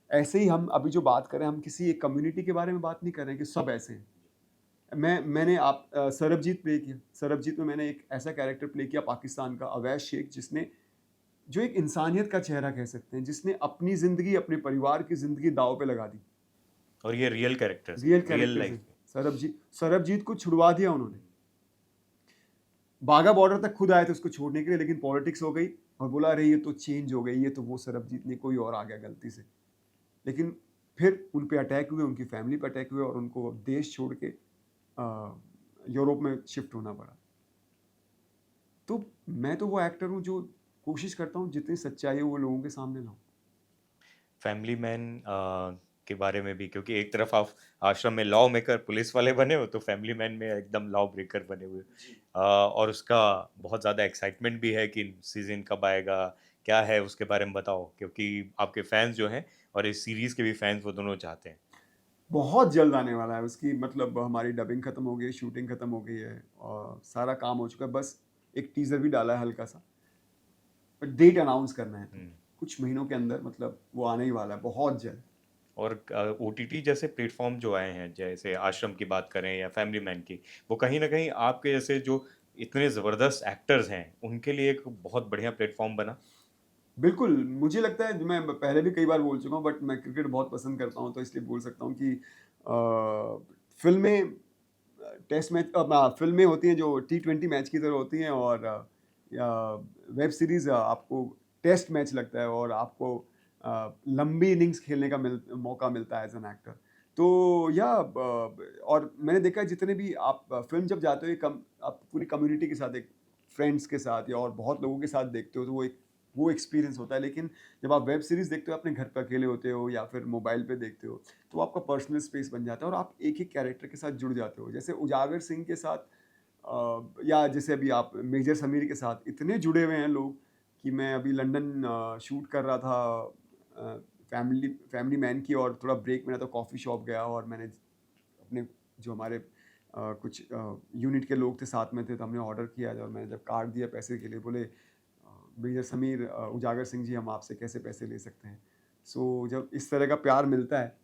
ऐसे ही हम अभी जो बात कर रहे हैं, हम किसी एक कम्युनिटी के बारे में बात नहीं कर रहे हैं कि सब ऐसे हैं। मैंने सरबजीत प्ले किया। सरबजीत में मैंने एक ऐसा कैरेक्टर प्ले किया पाकिस्तान का, अवैध शेख, जो एक इंसानियत का चेहरा कह सकते हैं, जिसने अपनी ज़िंदगी, अपने परिवार की ज़िंदगी दाँव पे लगा दी। और ये real characters, real real character life से में। सरबजीत को छुड़वा दिया उन्होंने। बाघा बॉर्डर तक खुद आए थे उसको छोड़ने के लिए, लेकिन पॉलिटिक्स हो गई और बोला अरे ये तो चेंज हो गई, ये तो वो सरबजीत नहीं, कोई और आ गया गलती से। लेकिन फिर उन पे अटैक हुए, उनकी फैमिली पे अटैक हुए और उनको देश छोड़ के यूरोप में शिफ्ट होना पड़ा। तो मैं तो वो एक्टर हूँ जो कोशिश करता हूँ जितनी सच्चाई है वो लोगों के सामने लाऊं। फैमिली मैन के बारे में भी, क्योंकि एक तरफ आप आश्रम में लॉ मेकर पुलिस वाले बने हो, तो फैमिली मैन में एकदम लॉ ब्रेकर बने हुए हो। और उसका बहुत ज़्यादा एक्साइटमेंट भी है कि सीजन कब आएगा, क्या है उसके बारे में बताओ, क्योंकि आपके फैंस जो हैं और इस सीरीज़ के भी फैंस वो दोनों चाहते हैं। बहुत जल्द आने वाला है उसकी, मतलब हमारी डबिंग खत्म हो गई है, शूटिंग खत्म हो गई है और सारा काम हो चुका है। बस एक टीजर भी डाला है हल्का सा, बट डेट अनाउंस करना है, तो कुछ महीनों के अंदर मतलब वो आने ही वाला है बहुत जल्द। और ओटीटी जैसे प्लेटफॉर्म जो आए हैं, जैसे आश्रम की बात करें या फैमिली मैन की, वो कहीं ना कहीं आपके जैसे जो इतने ज़बरदस्त एक्टर्स हैं उनके लिए एक बहुत बढ़िया प्लेटफॉर्म बना। बिल्कुल, मुझे लगता है, मैं पहले भी कई बार बोल चुका हूँ, बट मैं क्रिकेट बहुत पसंद करता हूँ, तो इसलिए बोल सकता हूँ कि फ़िल्में टेस्ट मैच फ़िल्में होती हैं जो T20 मैच की तरह होती हैं, और या वेब सीरीज़ आपको टेस्ट मैच लगता है और आपको लंबी इनिंग्स खेलने का मौका मिलता है एज़ एन एक्टर। तो और मैंने देखा है जितने भी आप फ़िल्म जब जाते हो, आप पूरी कम्युनिटी के साथ, एक फ्रेंड्स के साथ या और बहुत लोगों के साथ देखते हो, तो वो एक्सपीरियंस होता है। लेकिन जब आप वेब सीरीज़ देखते हो, अपने घर पे अकेले होते हो या फिर मोबाइल पे देखते हो, तो आपका पर्सनल स्पेस बन जाता है और आप एक-एक कैरेक्टर के साथ जुड़ जाते हो। जैसे उजागर सिंह के साथ या जैसे अभी आप मेजर समीर के साथ इतने जुड़े हुए हैं लोग कि मैं अभी लंदन शूट कर रहा था फैमिली मैन की, और थोड़ा ब्रेक मिला तो कॉफ़ी शॉप गया और मैंने अपने जो हमारे कुछ यूनिट के लोग थे साथ में थे, तो हमने ऑर्डर किया और मैंने जब कार्ड दिया पैसे के लिए, बोले मेजर समीर, उजागर सिंह जी, हम आपसे कैसे पैसे ले सकते हैं। सो जब इस तरह का प्यार मिलता है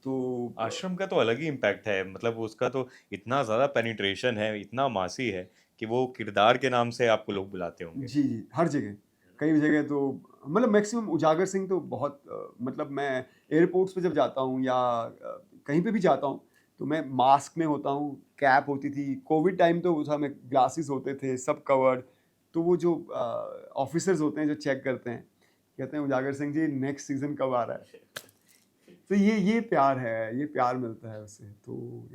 तो आश्रम का तो अलग ही इम्पैक्ट है, मतलब उसका तो इतना ज़्यादा पेनिट्रेशन है, इतना मासी है कि वो किरदार के नाम से आपको लोग बुलाते होंगे। जी, जी, हर जगह। कई जगह तो मतलब मैक्सिमम उजागर सिंह तो बहुत मतलब मैं एयरपोर्ट्स पे जब जाता हूँ या कहीं पे भी जाता हूँ, तो मैं मास्क में होता हूँ, कैप होती थी, कोविड टाइम तो वो था, मैं ग्लासेस होते थे, सब कवर्ड। तो वो जो ऑफ़िसर्स होते हैं जो चेक करते हैं, कहते हैं उजागर सिंह जी नेक्स्ट सीज़न कब आ रहा है? तो ये प्यार है, ये प्यार मिलता है उससे, तो